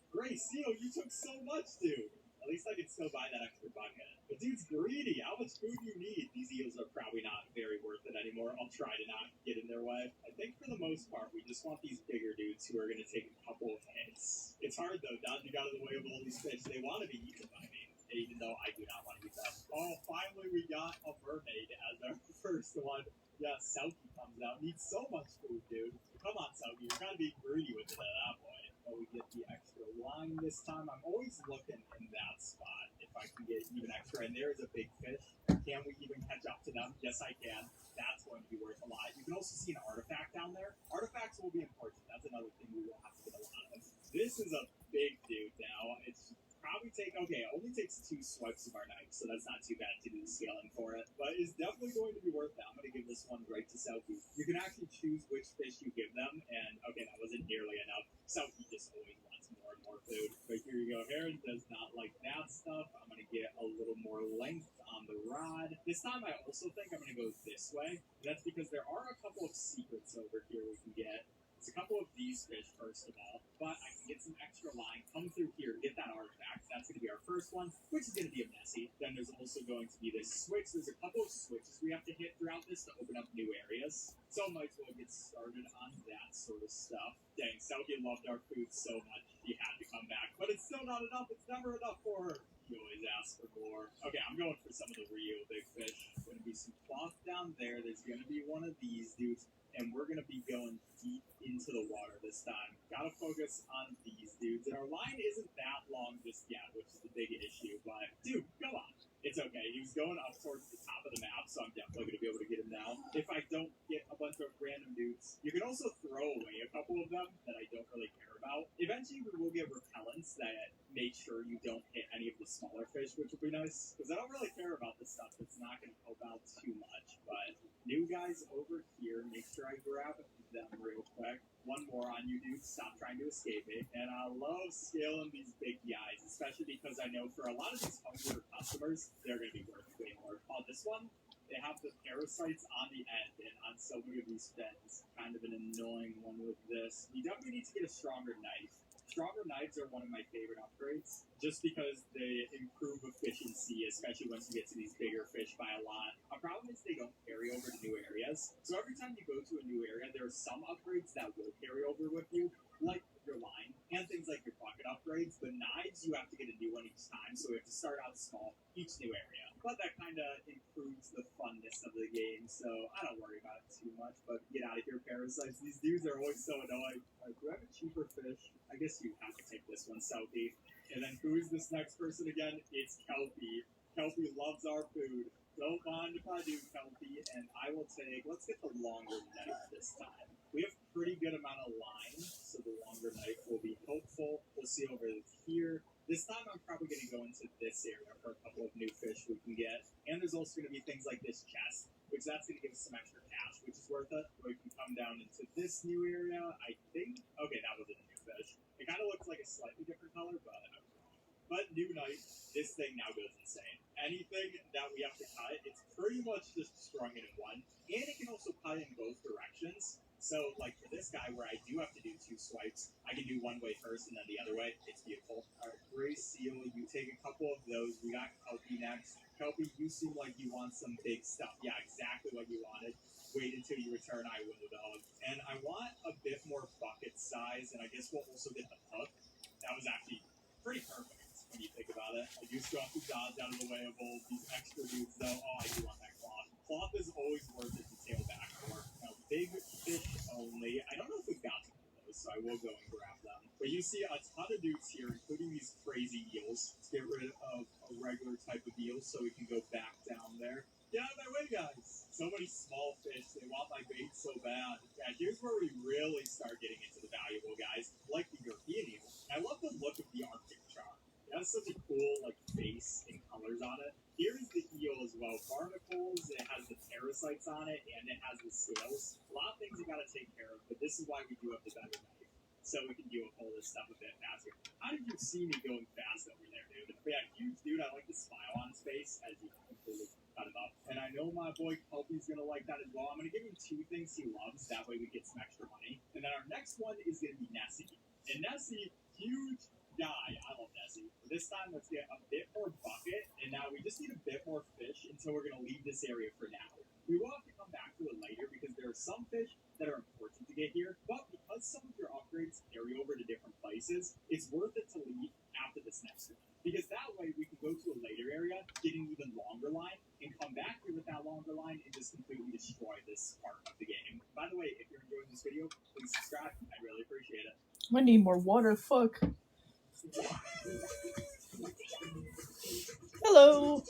Gray Seal, you took so much, dude. At least I can still buy that extra bucket. The dude's greedy. How much food do you need? These eels are probably not very worth it anymore. I'll try to not get in their way. I think for the most part, we just want these bigger dudes who are going to take a couple of hits. It's hard, though, dodging out of the way of all these fish. They want to be eaten by me, even though I do not want to eat them. Oh, finally we got a mermaid as our first one. Yeah, Selkie comes out. Needs so much food, dude. Come on, Selkie. You gotta be greedy with it at that point. Oh, we get the extra line this time. I'm always looking in that spot if I can get even extra. And there is a big fish. Can we even catch up to them? Yes, I can. That's going to be worth a lot. You can also see an artifact down there. Artifacts will be important. That's another thing we will have to get a lot of. This is a big dude now. It's probably it only takes 2 swipes of our knife, so that's not too bad to do the scaling for it. But it's definitely going to be worth it. I'm going to give this one right to Selkie. You can actually choose which fish you give them, and okay, that wasn't nearly enough. Selkie just always wants more and more food. But here you go. Heron does not like that stuff. I'm going to get a little more length on the rod. This time I also think I'm going to go this way. That's because there are a couple of secrets over here we can get. It's a couple of these fish, first of all, but I can get some extra line, come through here, get that artifact. That's going to be our first first one, which is going to be a Nessie. Then there's also going to be this switch. There's a couple of switches we have to hit throughout this to open up new areas. So might as well get started on that sort of stuff. Dang, Selkie loved our food so much, he had to come back. But it's still not enough. It's never enough for her. You always ask for more. Okay, I'm going for some of the real big fish. Going to be some cloth down there. There's going to be one of these dudes. And we're going to be going deep into the water this time. Gotta focus on these dudes. And our line isn't that long just yet, which is the big issue. But, dude, come on. It's okay. He was going up towards the top of the map, so I'm definitely going to be able to get him now. If I don't get a bunch of random dudes, you can also throw away a couple of them that I don't really care about. Eventually, we will get repellents that make sure you don't hit any of the smaller fish, which will be nice. Because I don't really care about this stuff that's not going to help out too much. But new guys over here, make sure I grab them real quick. One more on you, dude. Stop trying to escape it. And I love scaling these big guys, especially because I know for a lot of these hungrier customers, they're going to be worth way more. On this one, they have the parasites on the end, and on so many of these fins. Kind of an annoying one with this. You definitely need to get a stronger knife. Stronger knives are one of my favorite upgrades, just because they improve efficiency, especially once you get to these bigger fish by a lot. A problem is they don't carry over to new areas. So every time you go to a new area, there are some upgrades that will carry over with you, like your line, and things like your bucket upgrades. But knives, you have to get a new one each time, so we have to start out small each new area. But that kind of improves the funness of the game, so I don't worry about it too much. But get out of here, parasites. These dudes are always so annoying. Do I have a cheaper fish? I guess you have to take this one, Selkie. And then who is this next person again? It's Kelpie. Kelpie loves our food. Don't mind if I do, Kelpie. And I will take, let's get the longer knife this time. We have pretty good amount of line, so the longer knife will be helpful. We'll see over here. This time I'm probably going to go into this area for a couple of new fish we can get. And there's also going to be things like this chest, which that's going to give us some extra cash, which is worth it. We can come down into this new area, I think. Okay, that wasn't a new fish. It kind of looks like a slightly different color, but I was wrong. But new knife, this thing now goes insane. Anything that we have to cut, it's pretty much just strung in one. And it can also cut in both directions. So, like for this guy where I do have to do 2 swipes, I can do one way first and then the other way. It's beautiful. Alright, Gray Seal, you take a couple of those. We got Kelpie next. Kelpie, you seem like you want some big stuff. Yeah, exactly what you wanted. Wait until you return, I will, dog. And I want a bit more bucket size, and I guess we'll also get the hook. That was actually pretty perfect when you think about it. I do still have to dodge out of the way of all these extra dudes, though. Oh, I do want that cloth. Cloth is always worth it to tail back for. Now, big fish only. I don't know if we've got some of those, so I will go and grab them. But you see a ton of dudes here, including these crazy eels. Let's get rid of a regular type of eel so we can go back down there. Get out of my way, guys! So many small fish. They want my bait so bad. Yeah, here's where we really start getting into the valuable guys, like the European eel. I love the look of the Arctic char. It has such a cool, like, face and colors on it. Here's the eel as well. Barnacles, it has the parasites on it, and it has the scales. A lot of things you gotta take care of, but this is why we do have the better knife. So we can deal with all this stuff a bit faster. How did you see me going fast over there, dude? But yeah, huge dude. I like the smile on his face as you completely cut him up. And I know my boy Kelpie's gonna like that as well. I'm gonna give him 2 things he loves. That way we get some extra money. And then our next one is gonna be Nessie. And Nessie, huge guy. I love Nessie. This time, let's get a bit more bucket. And now we just need a bit more fish until we're gonna leave this area for now. We will have to come back to it later because there are some fish that are important to get here, but because some of your upgrades carry over to different places, it's worth it to leave after this next one. Because that way we can go to a later area, get an even longer line, and come back here with that longer line and just completely destroy this part of the game. By the way, if you're enjoying this video, please subscribe. I'd really appreciate it. I need more water, fuck. Hello.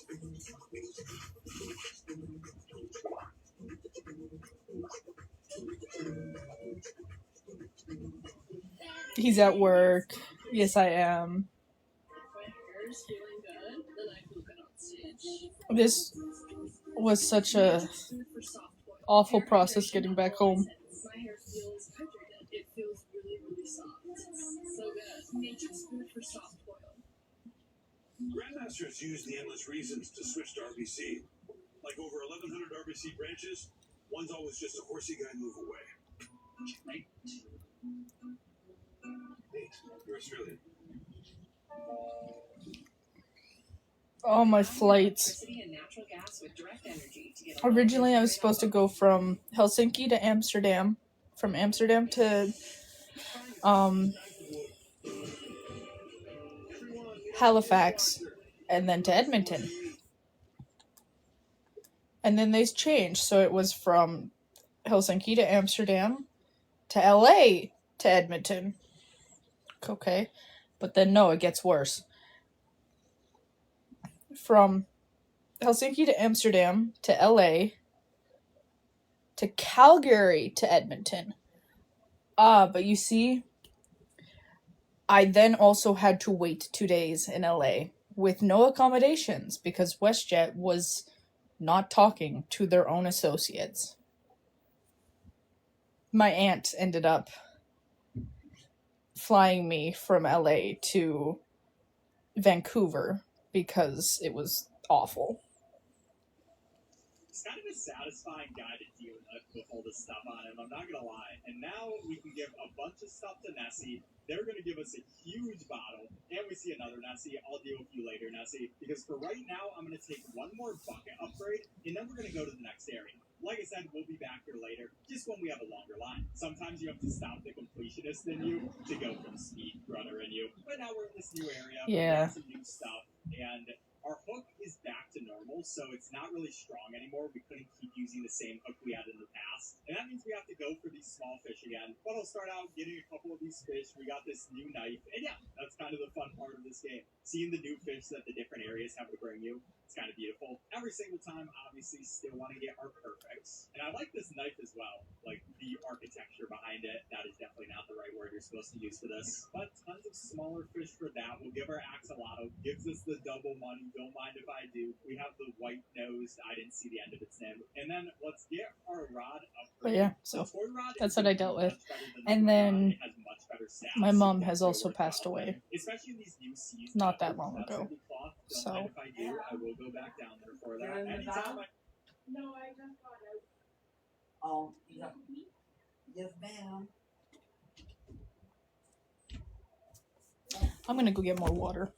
He's at work. Yes, I am. This was such a awful process getting back home. My hair feels hydrated. It feels really, really soft. So good. Nature's food for soft oil. Grandmasters use the endless reasons to switch to RBC. Like over 1,100 RBC branches, one's always just a horsey guy move away. Right? Hey, you're Australian. all my flights. Originally, I was supposed to go from Helsinki to Amsterdam, from Amsterdam to Halifax, and then to Edmonton. And then they changed, so it was from Helsinki to Amsterdam to LA to Edmonton. Okay, but then no, it gets worse. From Helsinki to Amsterdam to LA to Calgary to Edmonton. But you see, I then also had to wait 2 days in LA with no accommodations because WestJet was not talking to their own associates. My aunt ended up flying me from LA to Vancouver because it was awful. It's kind of a satisfying guy to deal with all this stuff on him, I'm not gonna lie. And now we can give a bunch of stuff to Nessie. They're gonna give us a huge bottle, and we see another Nessie. I'll deal with you later, Nessie, because for right now, I'm gonna take one more bucket upgrade, and then we're gonna go to the next area. Like I said, we'll be back here later, just when we have a longer line. Sometimes you have to stop the completionist in you to go for the speed runner in you. But now we're in this new area. Yeah. We got some new stuff, and our hook is back to normal, so it's not really strong anymore. We couldn't keep using the same hook we had in the past. And that means we have to go for these small fish again. But I'll start out getting a couple of these fish. We got this new knife. And yeah, that's kind of the fun part of this game. Seeing the new fish that the different areas have to bring you. It's kind of beautiful. Every single time, obviously, still want to get our perfects. And I like this knife as well. Like, the architecture behind it. That is definitely not the right word you're supposed to use for this. But tons of smaller fish for that. We'll give our axolotl. Gives us the double money. Don't mind if I do. We have the white-nosed. I didn't see the end of its name. And then let's get our rod upgrade. But yeah, so The toy rod that's is what I dealt with. much better than the And rod. then It has much better stats. my mom has Definitely also worth passed it. away. Especially in these new seasons. Not that long That's ago. gonna be cloth. Don't So. mind if I do. I will go back down there for that. You're in the Anytime bath? No, I just got out. Oh, yeah. Yes, ma'am. I'm gonna go get more water.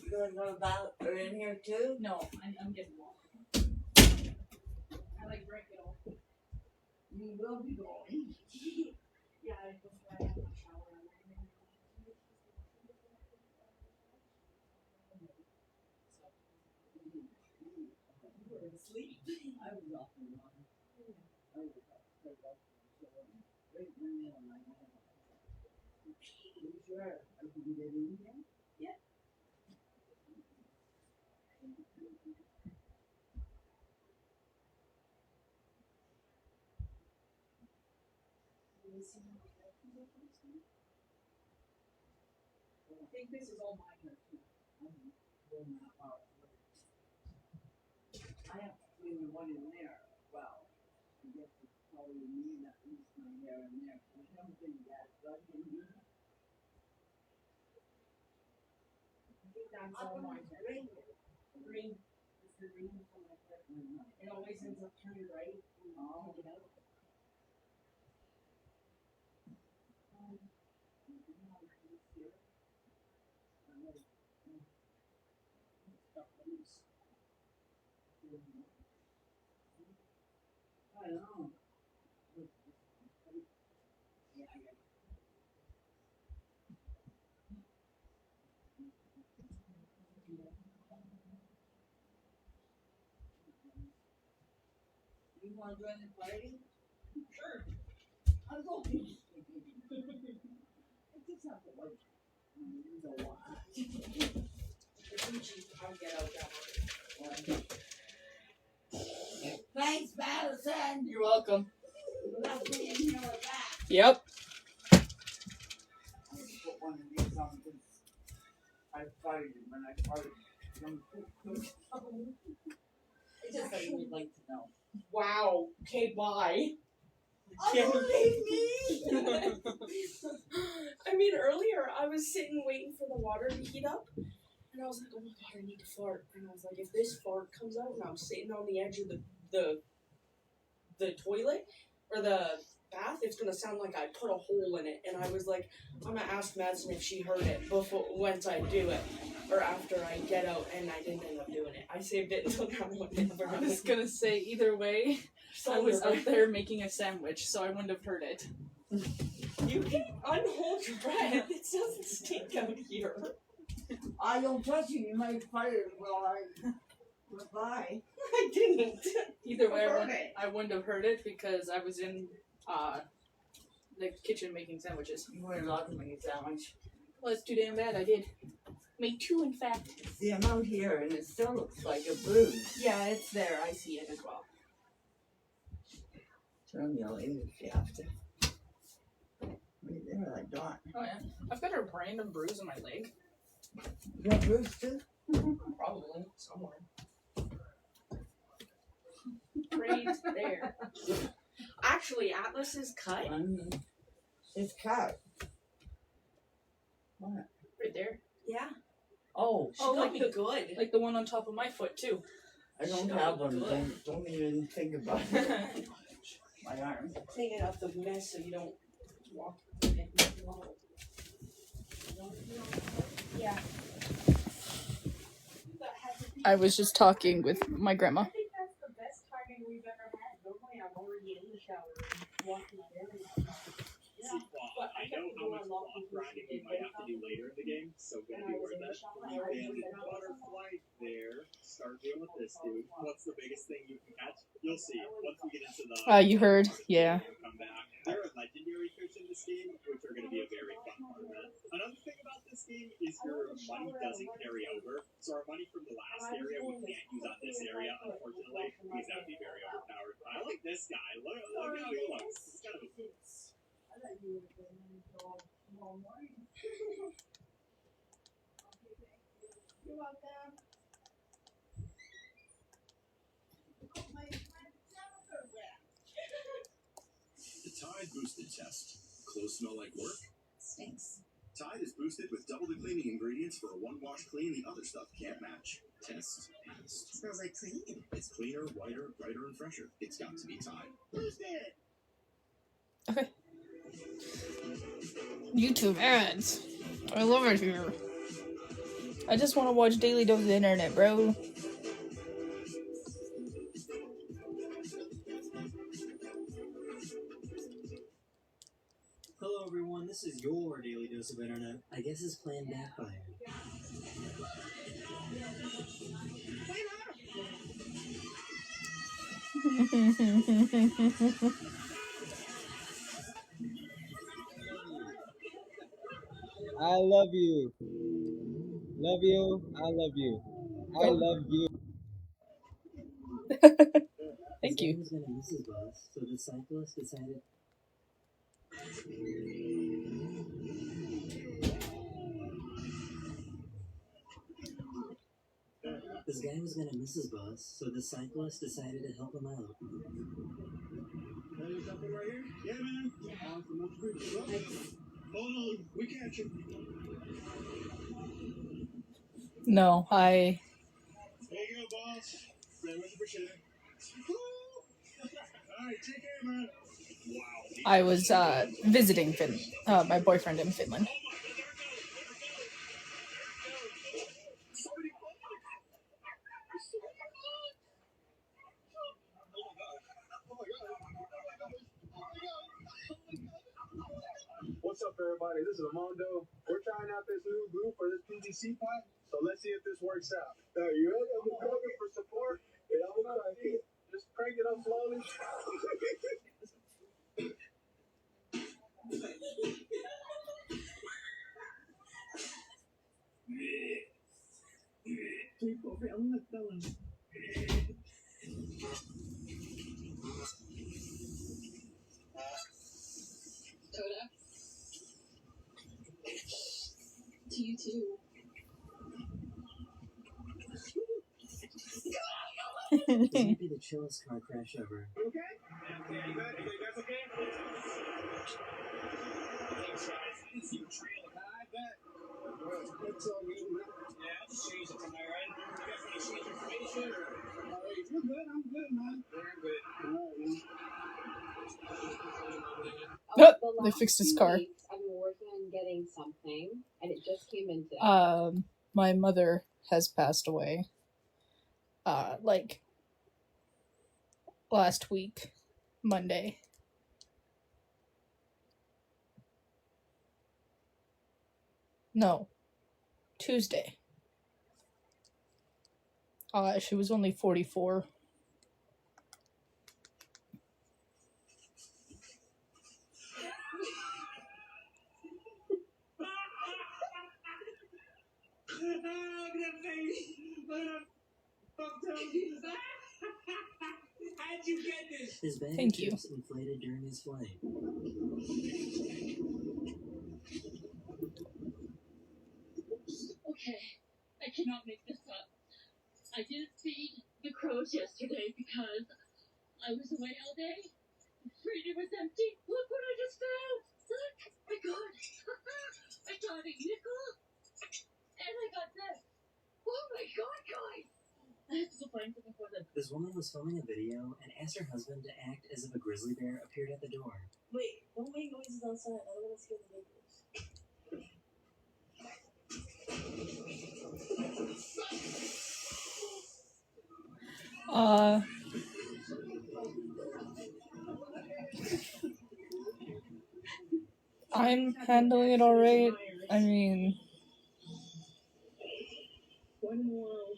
You gonna go about or in here too? No, I'm getting water. I like drink it all. You will be going. Yeah, I just I have a shower. You were asleep. I was off and on. I was up so well. Right in the middle of my night. You sure I can get in here? Yeah. I think this is all mine here too. I have to clean the one in there. Well, I guess it's probably me that leaves my hair in there. I haven't been that good in here. I think that's all mine here. Green. It's the green from my hair. It always ends up turning right when you take it out. I know. Yeah, I got it. You want to join the party? Sure. I'm going. I just have to wait. You know why? I'll get out that way. Thanks, Madison. You're welcome. You left me in here with that. Yep. I just put one of these on because I farted when I farted. I just thought you would like to know. Wow. Okay, bye. Oh, leave me! I mean, earlier I was sitting waiting for the water to heat up, and I was like, "Oh my god, I need to fart." And I was like, "If this fart comes out, and I'm sitting on the edge of the toilet or the bath, it's gonna sound like I put a hole in it. And I was like, I'm gonna ask Madison if she heard it before once I do it, or after I get out. And I didn't end up doing it. I saved it until now. I was gonna say either way, I was out there making a sandwich, so I wouldn't have heard it. You can unhold your breath. It doesn't stink out here. I don't touch you. You might fire while I reply. I didn't. Either way, Heard it. I wouldn't have heard it because I was in the kitchen making sandwiches. You weren't allowed to make a sandwich. Well, it's too damn bad. I did. Made 2, in fact. See, I'm out here and it still looks like a bruise. Yeah, it's there. I see it as well. Turn your later if you have to. Right there, like that. Oh yeah, I've got a random bruise on my leg. You got bruise too? Probably somewhere. Right there. Actually, Atlas is cut. It's cut. What? Right there. Yeah. Oh, Oh, She like got me good. Like the one on top of my foot too. I don't Shut have them. good. Don't even think about it. My arm. Clean it up the mess so you don't walk. Yeah. I was just talking with my grandma. I think that's the best timing we've ever had. Normally I'm already in the shower and walking my area. See, well, I know how much block grinding we might have to do later in the game, so gonna be worth it. You banded butterfly there. Start dealing with this, dude. What's the biggest thing you can catch? You'll see. Once we get into the You heard, yeah. Come back. There are legendary fish in this game, which are gonna be a very fun part of it. Another thing about this game is your money doesn't carry over. So our money from the last area we can't use on this area, unfortunately, because that would be very overpowered. But I like this guy. Look how he looks. He's kind of a You're welcome. The Tide Boosted Test. Clothes smell like work? Stinks. Tide is boosted with double the cleaning ingredients for a one-wash clean the other stuff can't match. Test passed. Smells like clean. It's cleaner, whiter, brighter, and fresher. It's got to be Tide. Boosted. Okay. YouTube ads. I love it here. I just want to watch Daily Dose of the Internet, bro. Hello everyone, this is your Daily Dose of Internet. I guess his plan backfired. I love you. Love you. I love you. I love you. Thank you. His name was gonna miss his bus, so the cyclist decided. This guy was gonna miss his bus, so the cyclist decided to help him out. There's something right here? Yeah, man. Hold on, we catch him. No, I There you go, boss. Very much appreciated. Alright, take care, man. Wow. was visiting my boyfriend in Finland. What's up, everybody? This is Armando. We're trying out this new glue for this PVC pipe, so let's see if this works out. Now, you ready? I'm gonna crank it for support, and I'm gonna crank it. Just crank it up slowly. Keep over. I'm not telling you. Coda. To you too. This might be the chillest car crash ever. Okay? Yeah, you guys okay? Thanks, guys. See the trail. I bet. It's all you, man. Yeah, I'll just change it from there, right? You guys want to change information or? You're good. I'm good, man. Yeah, I'm good. All right, man. Oh, The they last fixed his few car. weeks, I've been working on getting something, and it just came in today. My mother has passed away. Like last week, Monday. No, Tuesday. She was only 44. How'd you get this? His bag Thank of you. chips inflated during his flight. Okay, I cannot make this up. I didn't feed the crows yesterday because I was away all day. The freezer was empty. Look what I just found! Look! I got I got a nickel, and I got this. Oh my god, guys! I have to go find something for them. This woman was filming a video and asked her husband to act as if a grizzly bear appeared at the door. Wait, don't make noises outside. I don't want to scare the neighbors. I'm handling it alright. I mean, What in the world?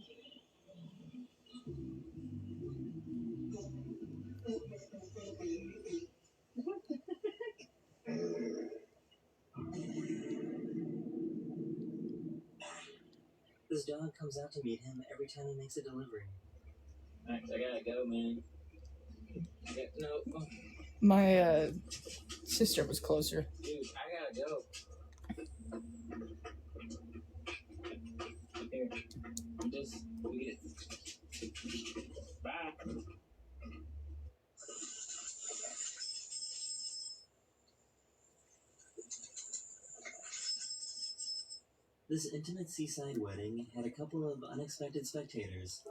This dog comes out to meet him every time he makes a delivery. Max, I gotta go, man. No, my sister was closer. dude, I gotta go. Here, just eat it. Bye. This intimate seaside wedding had a couple of unexpected spectators.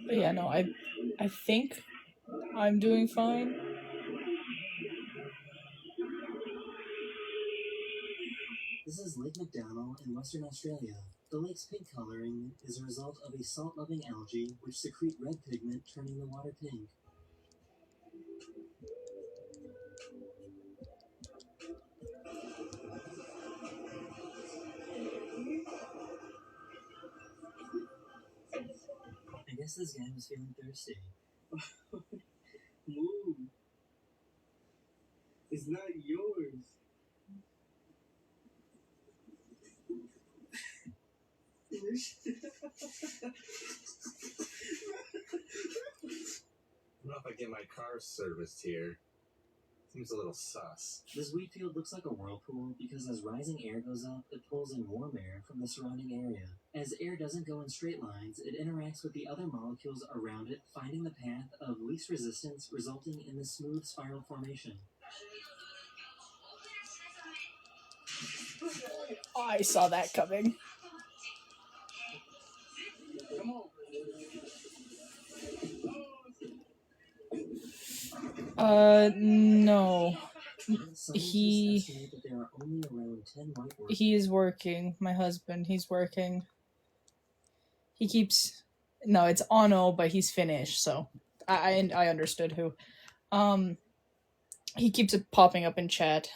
But yeah, no, I think I'm doing fine. This is Lake McDowell in Western Australia. The lake's pink coloring is a result of a salt-loving algae which secrete red pigment, turning the water pink. I guess this guy was feeling thirsty. Move. It's not yours. I don't know if I get my car serviced here. Seems a little sus. This wheat field looks like a whirlpool because as rising air goes up, it pulls in warm air from the surrounding area. As air doesn't go in straight lines, it interacts with the other molecules around it, finding the path of least resistance, resulting in the smooth spiral formation. I saw that coming. Come on. No. Scientists estimate that there are only around 10 white workers. He is working. My husband, he's working. He keeps... No, it's Ono, but he's Finnish, so... I understood who. He keeps it popping up in chat.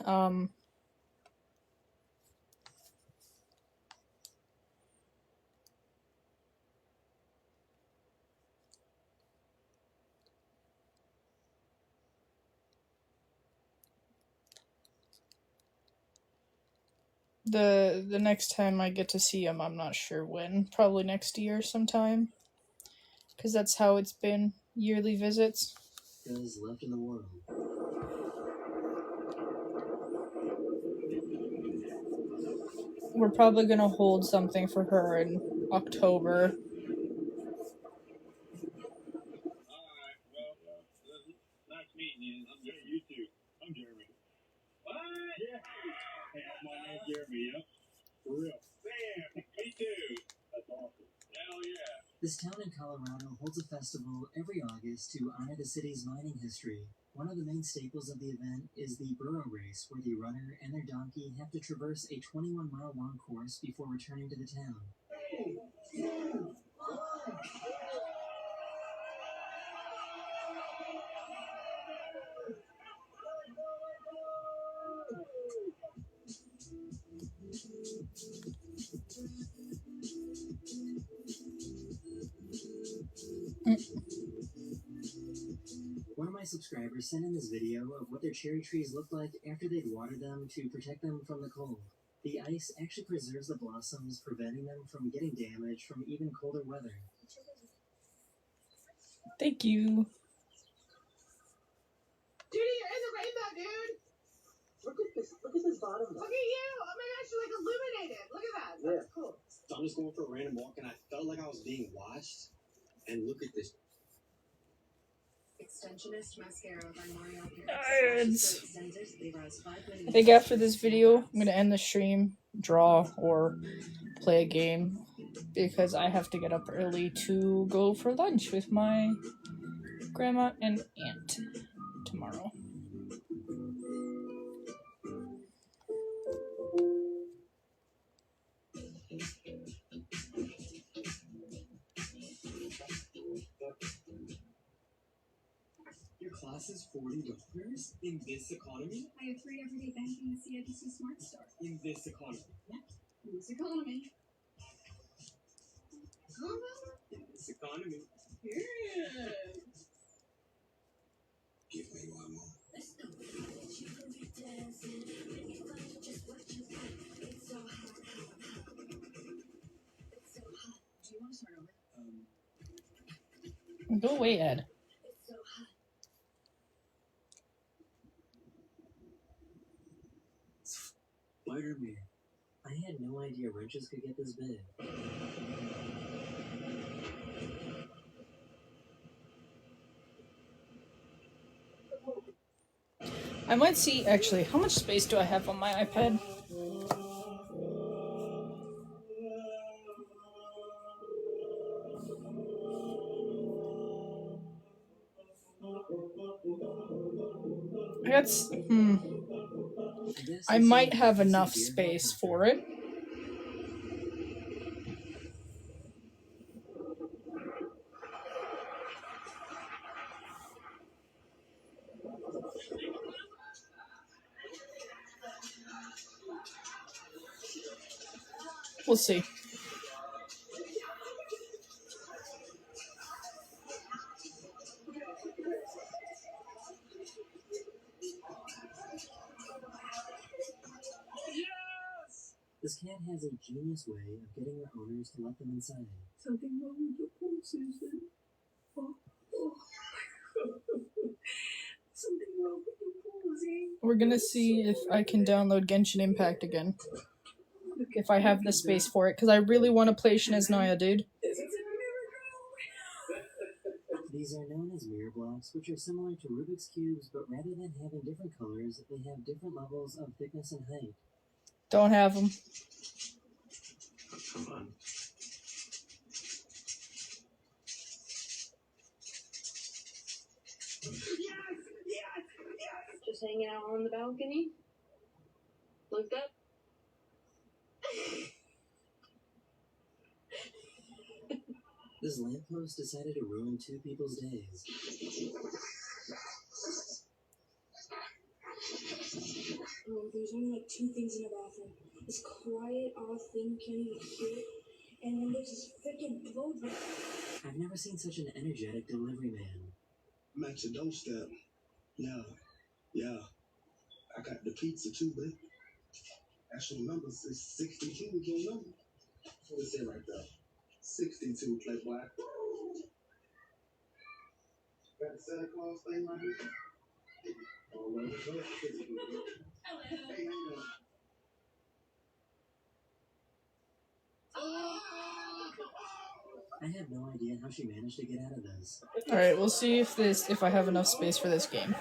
The next time I get to see him, I'm not sure when. Probably next year sometime. Because that's how it's been. Yearly visits. Is left in the world. We're probably gonna hold something for her in October. Alright, well, nice meeting you. I'm Jeremy. You too. I'm Jeremy. What? Yeah. Hey, my name hear me, yep. For real. Damn, me too. That's awesome. Hell yeah. This town in Colorado holds a festival every August to honor the city's mining history. One of the main staples of the event is the burro race, where the runner and their donkey have to traverse a 21-mile long course before returning to the town. One of my subscribers sent in this video of what their cherry trees looked like after they'd watered them to protect them from the cold. The ice actually preserves the blossoms, preventing them from getting damaged from even colder weather. Thank you. Judy, you're in the rainbow, dude! Look at this bottom. Look at you! Oh my gosh, you're like illuminated! Look at that! That's cool. So I'm just going for a random walk, and I felt like I was being watched. And look at this. Extensionist mascara by Mario I think after this video, I'm gonna end the stream, draw, or play a game, because I have to get up early to go for lunch with my grandma and aunt tomorrow. Your class is $40 in this economy? I have free everyday banking at CIBC Smart Start. In this economy? In this economy. In this economy. Yeah. Give me one more. Do you want to start over? Go away, Ed. Spider-Man. I had no idea wrenches could get this big. I might see, actually, how much space do I have on my iPad? I might have enough space for it. We'll see. This cat has a genius way of getting their owners to let them inside. Something wrong with your pool, Susan. Oh. Something wrong with your pool, Zane. We're gonna see if I can download Genshin Impact again. If I have the space for it, because I really want to play Shinesnaya, dude. These are known as mirror blocks, which are similar to Rubik's Cubes, but rather than having different colors, they have different levels of thickness and height. Don't have them. Come on. Just hanging out on the balcony. Looked up. This lamppost decided to ruin two people's days. Oh, there's only like two things in the bathroom. This quiet, odd thing, can't even hear it. And then there's this freaking blow dryer. I've never seen such an energetic delivery man. I'm at your doorstep. Yeah. I got the pizza too, but actual number is 62 is your number. What is it right there? 62, Playboy. Got the Santa Claus thing right here? Oh, well, hey, how you doing? I have no idea how she managed to get out of this. Alright, we'll see if I have enough space for this game.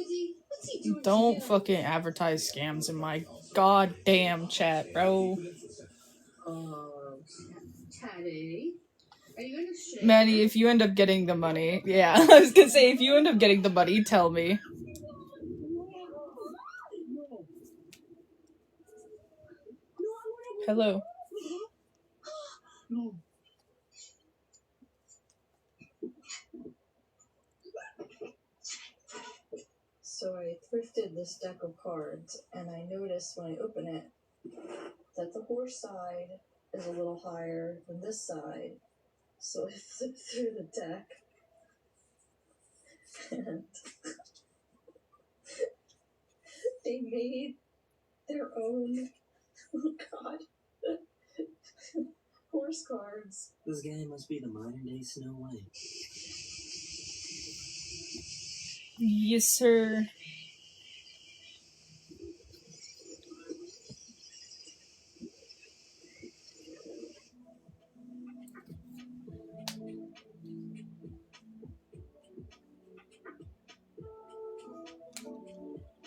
Rosie, what's he doing? Don't fucking advertise scams in my goddamn chat, bro. Teddy, are you gonna share? Maddie, if you end up getting the money, yeah, I was gonna say, if you end up getting the money, tell me. Hello. No. So I thrifted this deck of cards, and I noticed when I open it that the horse side is a little higher than this side. So I flipped through the deck, and they made their own, oh god, horse cards. This guy must be the modern day Snow White. Yes, sir.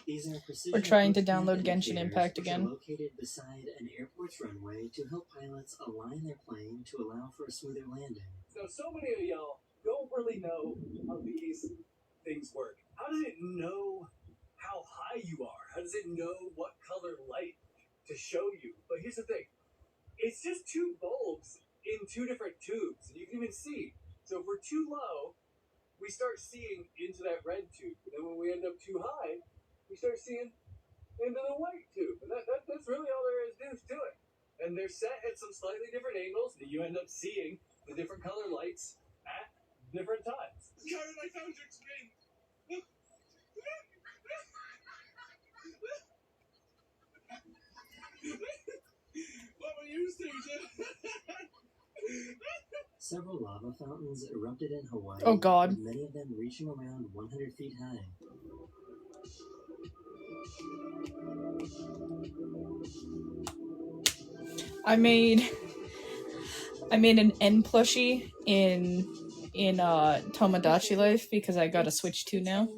These are precision We're trying to approach download path Genshin indicators, Impact which are again. located beside an airport's runway to help pilots align their plane to allow for a smoother landing. So many of y'all don't really know how these things work. How does it know how high you are? How does it know what color light to show you? But here's the thing. It's just two bulbs in two different tubes. And you can even see. So if we're too low, we start seeing into that red tube. And then when we end up too high, we start seeing into the white tube. And that's really all there is to it. And they're set at some slightly different angles that you end up seeing the different color lights at different times. Karen, I found your twin. What were you saying? Several lava fountains erupted in Hawaii, Oh, God. with many of them reaching around 100 feet high. I made an N plushie in Tomodachi Life because I got a Switch 2 now.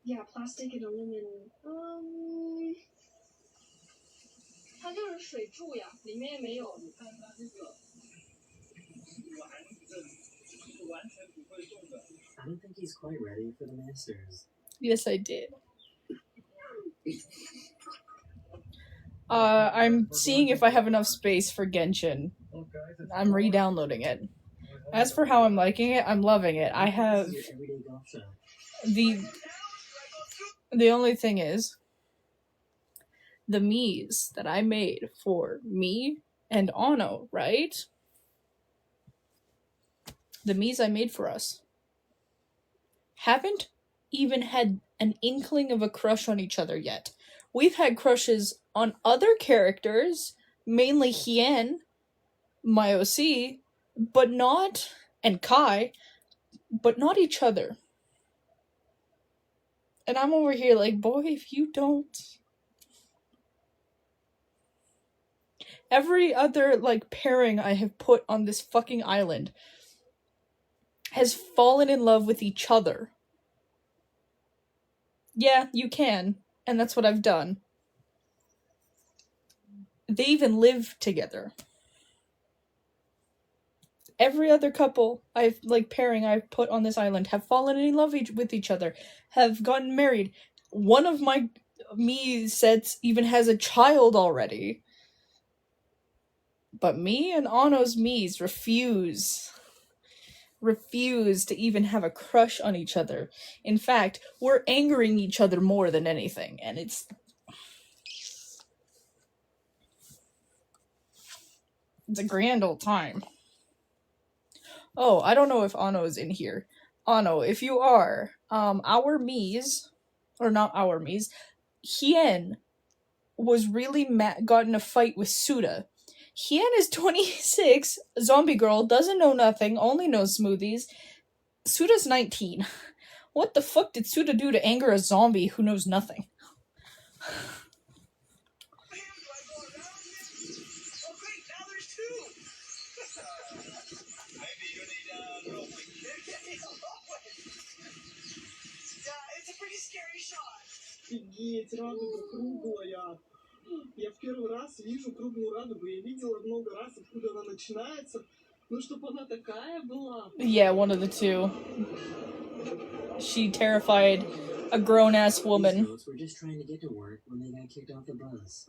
Yeah, plastic and aluminum. 它就是水柱呀，里面也没有。你看它这个，完全不会动的。 I don't think he's quite ready for the Masters. Yes, I did. I'm seeing if I have enough space for Genshin. I'm re-downloading it. As for how I'm liking it, I'm loving it. I have Your everyday golf shop. the only thing is the Miis that I made for me and Ano, right? The Miis I made for us haven't even had an inkling of a crush on each other yet. We've had crushes on other characters, mainly Hien, my OC, but not, and Kai, but not each other. And I'm over here like, boy, if you don't. Every other, like, pairing I have put on this fucking island has fallen in love with each other. Yeah, you can, and that's what I've done. They even live together. Every other couple pairing I've put on this island have fallen in love with each other, have gotten married. One of my Mii sets even has a child already. But me and Ano's Miis refuse to even have a crush on each other. In fact, we're angering each other more than anything, and it's a grand old time. Oh, I don't know if Ano's in here. Ano, if you are, our Miis, or not our Miis, Hien was really got in a fight with Suda. Hien is 26, zombie girl, doesn't know nothing, only knows smoothies. Suda's 19. What the fuck did Suda do to anger a zombie who knows nothing? Офигеть, радуга круглая. Я в первый раз вижу круглую радугу. Я видела много раз, откуда она начинается. Ну, чтобы она такая была. Yeah, one of the two. She terrified a grown-ass woman. These goats were just trying to get to work when they got kicked off the bus.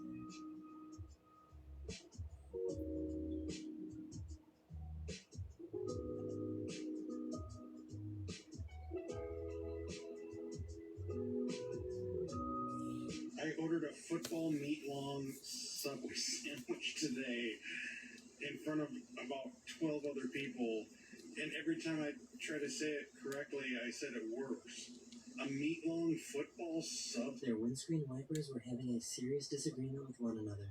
I ordered a football meat-long Subway sandwich today in front of about 12 other people, and every time I try to say it correctly, I said it works. A meat-long football sub. Their windscreen wipers were having a serious disagreement with one another.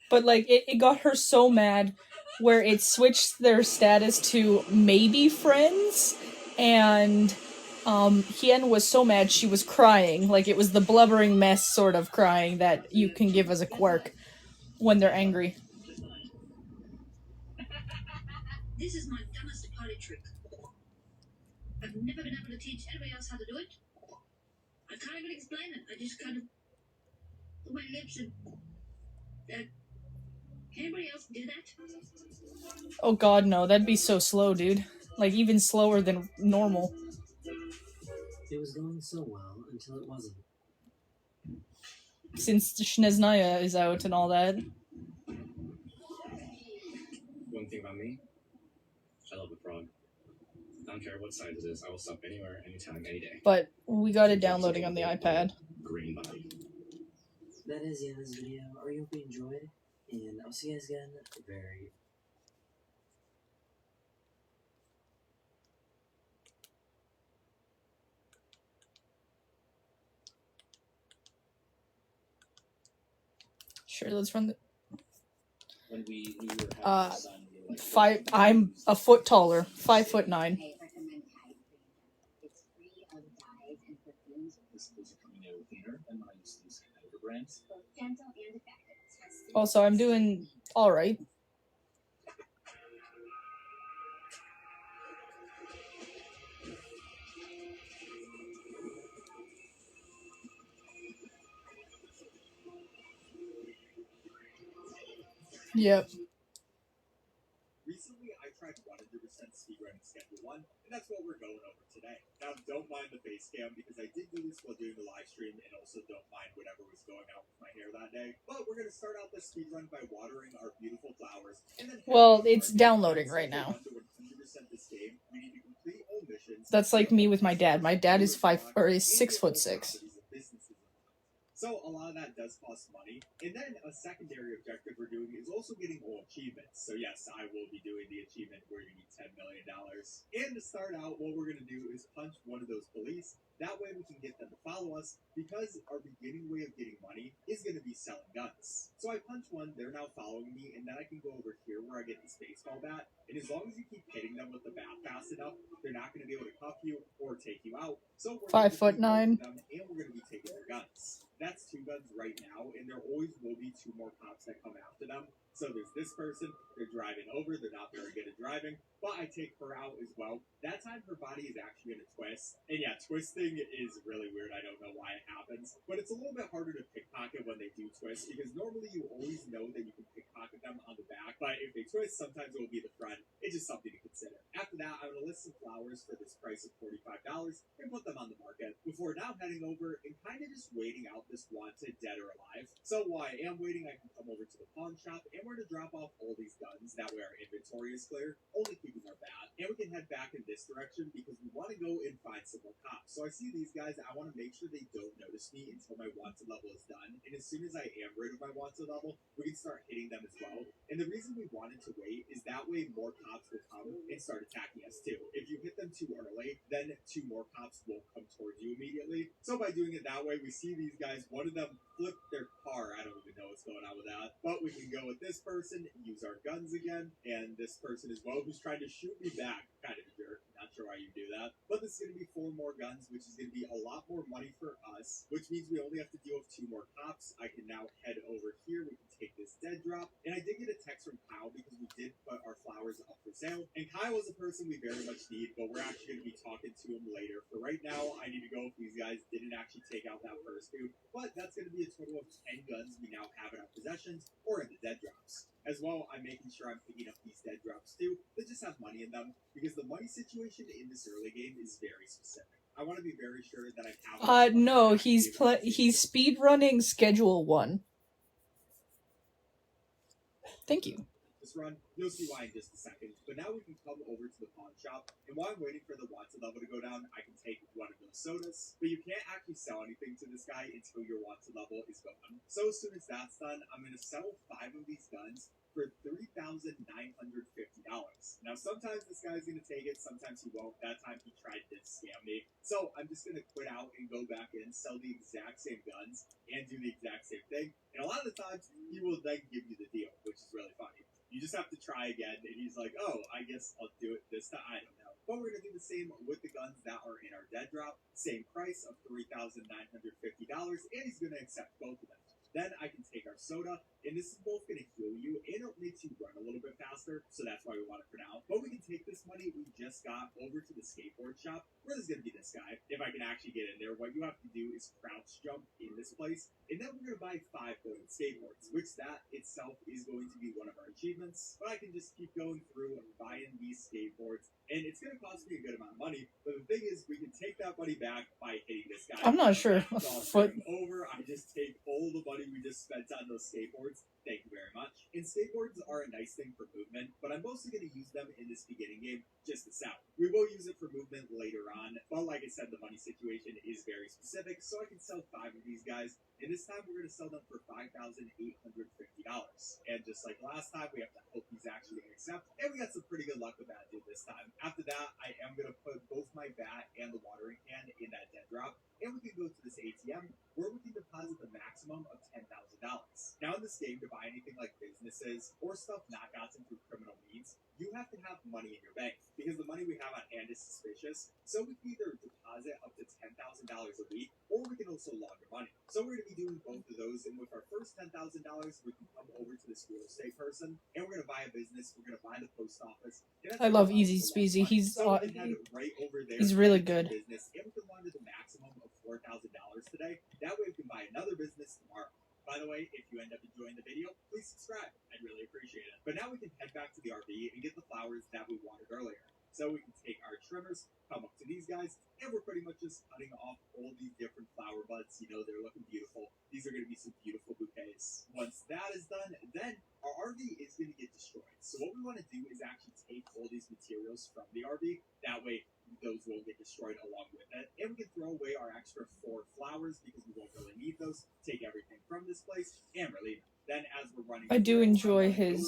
But like it got her so mad where it switched their status to maybe friends, and Hien was so mad she was crying. Like it was the blubbering mess sort of crying that you can give as a quirk when they're angry. This is my dumbest party trick. I've never been able to teach anybody else how to do it. I can't even explain it. I just kind of put my lips and can anybody else do that? Oh god, no, that'd be so slow, dude. Like even slower than normal. It was going so well until it wasn't. Since Shneznaya is out and all that. One thing about me, I love the frog. I don't care what size it is. I will stop anywhere, anytime, any day. But we got it downloading on the iPad. Green body. That is the end of this video. I hope you enjoyed, and I'll see you guys again very Sure, let's run the When we were having son, we were like, five. I'm a foot taller, 5'9". It's free of dyes and perfumes. this is a coming out cleaner than when I used to use Hanover brands. Both gentle and effective. Tested. Also, I'm doing all right. Yep. Recently, I tried 100% speedrunning Schedule 1, and that's what we're going over today. Now, don't mind the face cam, because I did do this while doing the live stream, and also don't mind whatever was going on with my hair that day. But we're going to start out this speedrun by watering our beautiful flowers, and then... Well, it's downloading right now. This game, we need to complete all missions. That's like me with my dad. My dad is 6'6". So a lot of that does cost money. And then a secondary objective we're doing is also getting all achievements. So yes, I will be doing the achievement where you need $10 million. And to start out, what we're going to do is punch one of those police. That way we can get them to follow us, because our beginning way of getting money is going to be selling guns. So I punch one, they're now following me, and then I can go over here where I get the baseball bat. And as long as you keep hitting them with the bat fast enough, they're not going to be able to cuff you or take you out. So we're 5'9". them, and we're going to be taking their guns. That's 2 guns right now, and there always will be 2 more cops that come after them. So there's this person, they're driving over, they're not very good at driving, but I take her out as well. That time her body is actually going to twist. And yeah, twisting is really weird, I don't know why it happens. But it's a little bit harder to pickpocket when they do twist, because normally you always know that you can pickpocket them on the back, but if they twist, sometimes it will be the front. It's just something to consider. After that, I'm going to list some flowers for this price of $45 and put them on the market, before now heading over and kind of just waiting out this wanted, dead or alive. So while I am waiting, I can come over to the pawn shop, and we're going to drop off all these guns. That way our inventory is clear, only keeping our bad. And we can head back in this direction, because we want to go and find some more cops. So I see these guys, I want to make sure they don't notice me until my wanted level is done. And as soon as I am rid of my wanted level, we can start hitting them as well. And the reason we wanted to wait is that way more cops will come and start attacking us too. If you hit them too early, then 2 more cops will come towards you immediately. So by doing it that way, we see these guys, one of them flipped their car. I don't even know what's going on with that. But we can go with this person, use our guns again, and this person as well, who's trying to shoot me back. Kind of a jerk. Not sure why you do that. But this is going to be 4 more guns, which is going to be a lot more money for us, which means we only have to deal with 2 more cops. I can now head over here. We can take this dead drop. And I did get a text text from Kyle because we did put our flowers up for sale. And Kyle is a person we very much need, but we're actually going to be talking to him later. For right now, I need to go if these guys didn't actually take out that first two. But that's going to be a total of 10 guns we now have in our possessions or in the dead drops. As well, I'm making sure I'm picking up these dead drops too that just have money in them because the money situation in this early game is very specific. I want to be very sure that I have. No, he's speed running Schedule 1. Thank you. This run, you'll see why in just a second. But now we can come over to the pawn shop, and while I'm waiting for the wanted level to go down, I can take one of those sodas. But you can't actually sell anything to this guy until your wanted level is gone. So as soon as that's done, I'm going to sell 5 of these guns for $3,950. Now, sometimes this guy's going to take it, sometimes he won't. That time he tried to scam me. So I'm just going to quit out and go back in, sell the exact same guns, and do the exact same thing. And a lot of the times, he will then give you the deal, which is really funny. You just have to try again, and he's like, oh, I guess I'll do it this time. I don't know. But we're going to do the same with the guns that are in our dead drop. Same price of $3,950, and he's going to accept both of them. Then I can take our soda, and this is both going to heal you, and it makes you run a little bit faster, so that's why we want it for now. But we can take this money we just got over to the skateboard shop, where there's going to be this guy. If I can actually get in there, what you have to do is crouch jump in this place, and then we're going to buy 5 golden skateboards, which that itself is going to be one of our achievements. But I can just keep going through and buying these skateboards, and it's going to cost me a good amount of money. But the thing is, we can take that money back by hitting this guy. I'm not sure. Over, I just take all the money we just spent on those skateboards. Thank you very much. And skateboards are a nice thing for movement, but I'm mostly going to use them in this beginning game just to sell. We will use it for movement later on, but like I said, the money situation is very specific, so I can sell 5 of these guys, and this time we're going to sell them for $5,850. And just like last time, we have to hope he's actually going to accept, and we got some pretty good luck with that dude this time. After that, I am going to put both my bat and the watering can in that dead drop, and we can go to this ATM where we can deposit the maximum of $10,000. Now in this game, to buy anything like businesses or stuff not gotten through criminal means, you have to have money in your bank because the money we have on hand is suspicious. So we can either deposit up to $10,000 a week, or we can also launder money. So we're going to be doing both of those. And with our first $10,000, we can come over to this real estate person, and we're going to buy a business. We're going to buy the post office. I love Easy Speezy. He's right over there. he's really good. Business, and we can launder the maximum of $4,000 today. That way we can buy another business tomorrow. By the way, if you end up enjoying the video, please subscribe. I'd really appreciate it. But now we can head back to the RV and get the flowers that we wanted earlier. So we can take our trimmers, come up to these guys, and we're pretty much just cutting off all these different flower buds. You know, they're looking beautiful. These are going to be some beautiful bouquets. Once that is done, then our RV is going to get destroyed. So what we want to do is actually take all these materials from the RV. That way, those will get destroyed along with it. And we can throw away our extra 4 flowers because we won't really need those. Take everything from this place and relieve it. Then as we're running, I do enjoy his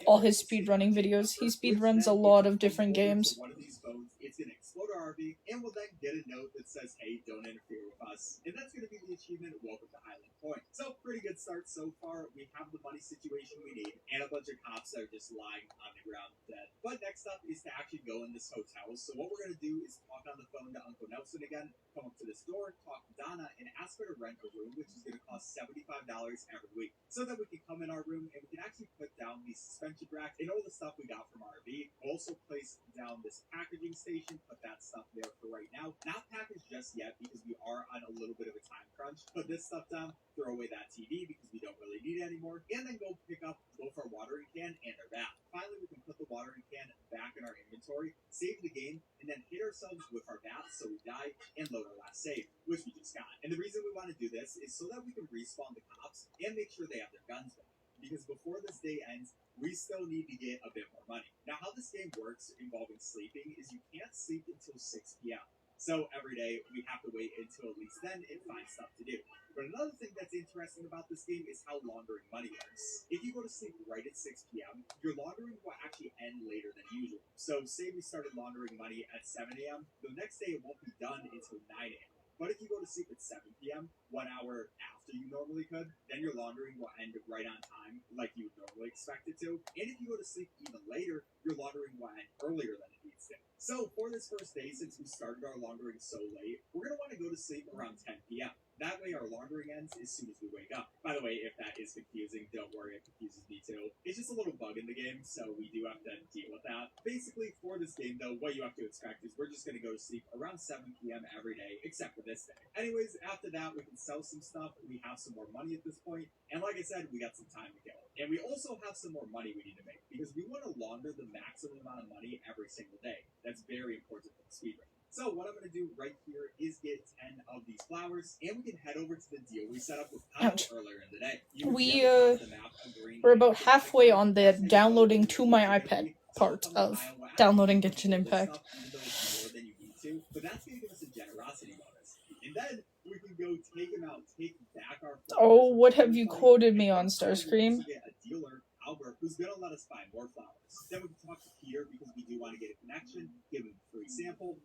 all his speedrunning videos. He speedruns a lot of different games. One of these boats, it's going to explode our RV, and we'll then get a note that says, hey, don't interfere with us. And that's going to be the achievement, Welcome to Highland Point. So, pretty good start so far. We have the money situation we need, and a bunch of cops that are just lying on the ground dead. But next up is to actually go in this hotel. So what we're going to do is talk on the phone to Uncle Nelson again, come up to this door, talk to Donna, and ask her to rent a room, which is going to cost $75 every week. So that we can come in our room, and we can actually put down the suspension rack and all the stuff we got from our RV. We'll also place down this packaging station, put that stuff there for right now. Not packaged just yet because we are on a little bit of a time crunch. Put this stuff down, throw away that TV because we don't really need it anymore, and then go pick up both our watering can and our bath. Finally, we can put the watering can back in our inventory, save the game, and then hit ourselves with our bath so we die and load our last save, which we just got. And the reason we want to do this is so that we can respawn the cops and make sure they have their guns back. Because before this day ends, we still need to get a bit more money. Now, how this game works involving sleeping is you can't sleep until 6 p.m. So every day, we have to wait until at least then and find stuff to do. But another thing that's interesting about this game is how laundering money works. If you go to sleep right at 6 p.m., your laundering will actually end later than usual. So say we started laundering money at 7 a.m., the next day it won't be done until 9 a.m. But if you go to sleep at 7 p.m., 1 hour after you normally could, then your laundering will end right on time, like you would normally expect it to. And if you go to sleep even later, your laundering will end earlier than it needs to. So for this first day, since we started our laundering so late, we're going to want to go to sleep around 10 p.m. That way our laundering ends as soon as we wake up. By the way, if that is confusing, don't worry, it confuses me too. It's just a little bug in the game, so we do have to deal with that. Basically, for this game though, what you have to expect is we're just gonna go to sleep around 7 p.m. every day, except for this day. Anyways, after that, we can sell some stuff, we have some more money at this point, and like I said, we got some time to kill. And we also have some more money we need to make, because we want to launder the maximum amount of money every single day. That's very important for the speedrun. So what I'm going to do right here is get 10 of these flowers, and we can head over to the deal we set up with Kyle earlier in the day. We're about halfway on the downloading to my iPad part of downloading Genshin Impact. But that's going to give us a generosity bonus. And then we can go take him out, take back our flowers. Oh, what have you quoted me on Starscream? Get a dealer, Albert, who's going to let us buy more flowers. Then we can talk to Peter because we do want to get a connection, give him a free sample.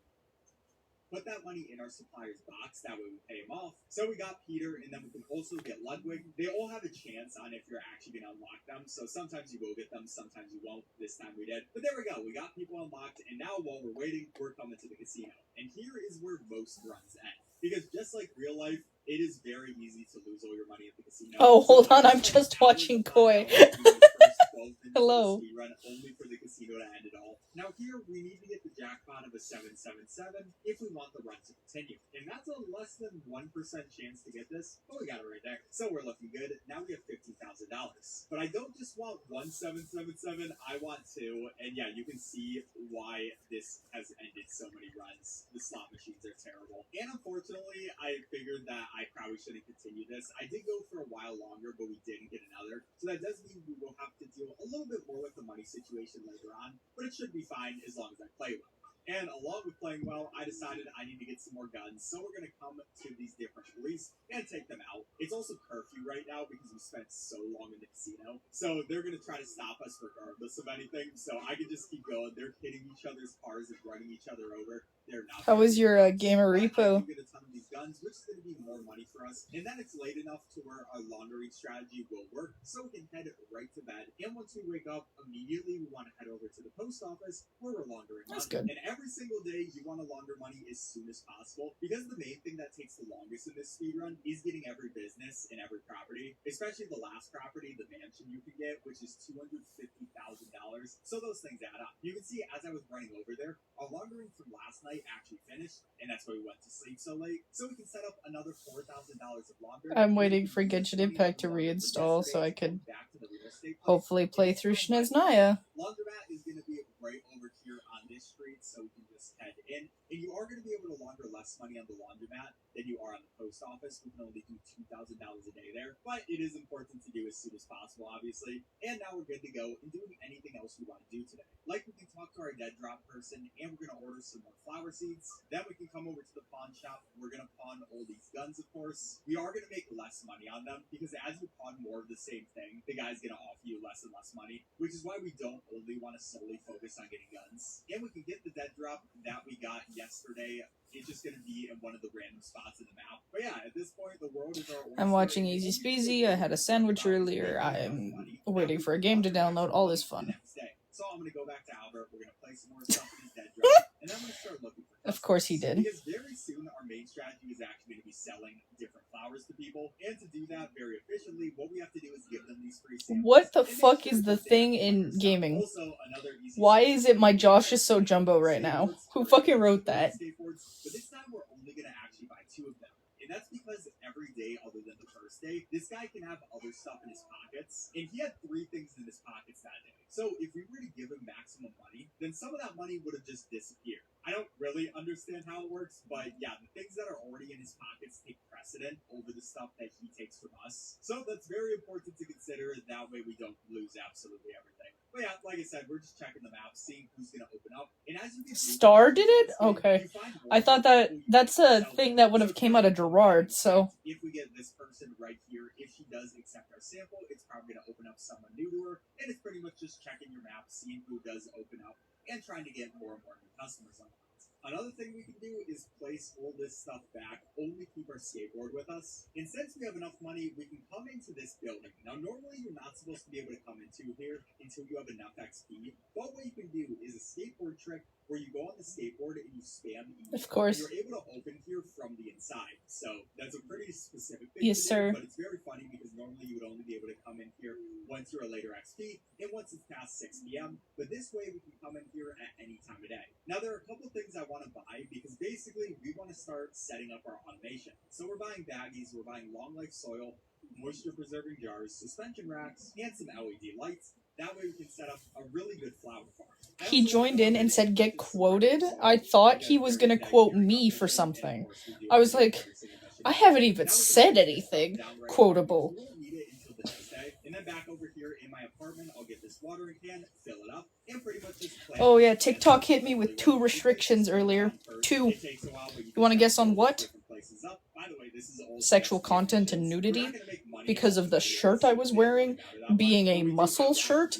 Put that money in our supplier's box, that way we pay him off. So we got Peter, and then we can also get Ludwig. They all have a chance on if you're actually going to unlock them, so sometimes you will get them, sometimes you won't. This time we did. But there we go, we got people unlocked, and now while we're waiting, we're coming to the casino. And here is where most runs end. Because just like real life, it is very easy to lose all your money at the casino. Oh, hold on, I'm just watching Koi. Hello. Run only for the casino to end it all. Now here, we need to get the jackpot of a 777 if we want the run to continue. And that's a less than 1% chance to get this, but we got it right there. So we're looking good. Now we have $15,000. But I don't just want one 777, I want two. And yeah, you can see why this has ended so many runs. The slot machines are terrible. And unfortunately, I figured that I probably shouldn't continue this. I did go for a while longer, but we didn't get another. So that does mean we will have to deal a little bit more with the money situation later on, but it should be fine as long as I play well. And along with playing well, I decided I need to get some more guns, so we're going to come to these different police and take them out. It's also curfew right now because we spent so long in the casino, so they're going to try to stop us regardless of anything, so I can just keep going. They're hitting each other's cars and running each other over. They're not. How was your gamer repo? Get a ton of these guns, which is going to be more money for us, and then it's late enough to where our laundering strategy will work, so we can head right to bed. And once we wake up, immediately we want to head over to the post office where we're laundering money. That's good. And every single day, you want to launder money as soon as possible, because the main thing that takes the longest in this speedrun is getting every business and every property, especially the last property, the mansion you can get, which is $250,000. So those things add up. You can see as I was running over there, our laundering from last night actually finished, and that's why we went to sleep so late. So we can set up another $4,000 of laundering. I'm waiting for Genshin Impact to reinstall so I could hopefully play through Shneznaya. Laundromat is going to be right over here on this street, so we can just head in. And you are going to be able to launder less money on the laundromat than you are on the post office. We can only do $2,000 a day there, but it is important to do as soon as possible, obviously. And now we're good to go and doing anything else we want to do today. Like we can talk to our dead drop person, and we're going to order some more flower seeds. Then we can come over to the pawn shop. We're going to pawn all these guns, of course. We are going to make less money on them, because as you pawn more of the same thing, the guy's going to offer you less and less money, which is why we don't only want to solely focus on getting guns. And we can get the dead drop that we got yesterday. It's just going to be in one of the random spots in the map. But yeah, at this point, the world is our oyster. I'm watching Easy Speezy. I had a sandwich earlier. I'm waiting for a game to download. All is fun. So I'm going to go back to Albert. We're going to play some more stuff in his dead drop. And then I'm going to start looking for Of course he did. Because very soon our main strategy is actually going to be selling different flowers to people. And to do that very efficiently, what we have to do is give them these free samples. What the fuck is the thing in gaming? Why is it my Josh is so jumbo right now? Who fucking wrote that? But this time we're only going to actually buy 2 of them. And that's because every day other than the first day, this guy can have other stuff in his pockets. And he had 3 things in his pockets that day. So if we were to give him maximum money, then some of that money would have just disappeared. I don't really understand how it works, but yeah, the things that are already in his pockets take precedent over the stuff that he takes from us. So that's very important to consider. That way we don't lose absolutely everything. But yeah, like I said, we're just checking them out, seeing who's going to open up. And as you can see, Star did it? Okay. I thought that's a thing that would have came out of Gerard, so... If we get this person right here, if she does accept our sample, it's probably going to open up someone new to her. And it's pretty much just checking your map, seeing who does open up, and trying to get more and more new customers on it. Another thing we can do is place all this stuff back, only keep our skateboard with us. And since we have enough money, we can come into this building. Now, normally you're not supposed to be able to come into here until you have enough XP. But what you can do is a skateboard trick where you go on the skateboard and you spam E. Of course. You're able to open here from the inside. So that's a pretty specific thing Yes, to sir. do, but it's very funny because normally you would only be able to come in here once you're a later XP and once it's past 6 p.m. But this way we can come in here at any time of day. Now there are a couple things I want to buy because basically we want to start setting up our automation. So we're buying baggies, we're buying long life soil, moisture preserving jars, suspension racks, and some LED lights. That way we can set up a really good flower farm. He joined in and said get quoted. I thought he was gonna quote me for something. I was like, I haven't even said anything quotable. And then back over here in my apartment, I'll get this watering can, fill it up, and pretty much just plant. Oh yeah, TikTok hit me with 2 restrictions earlier. 2. You wanna guess on what? Sexual content and nudity. Because of the shirt I was wearing being a muscle shirt.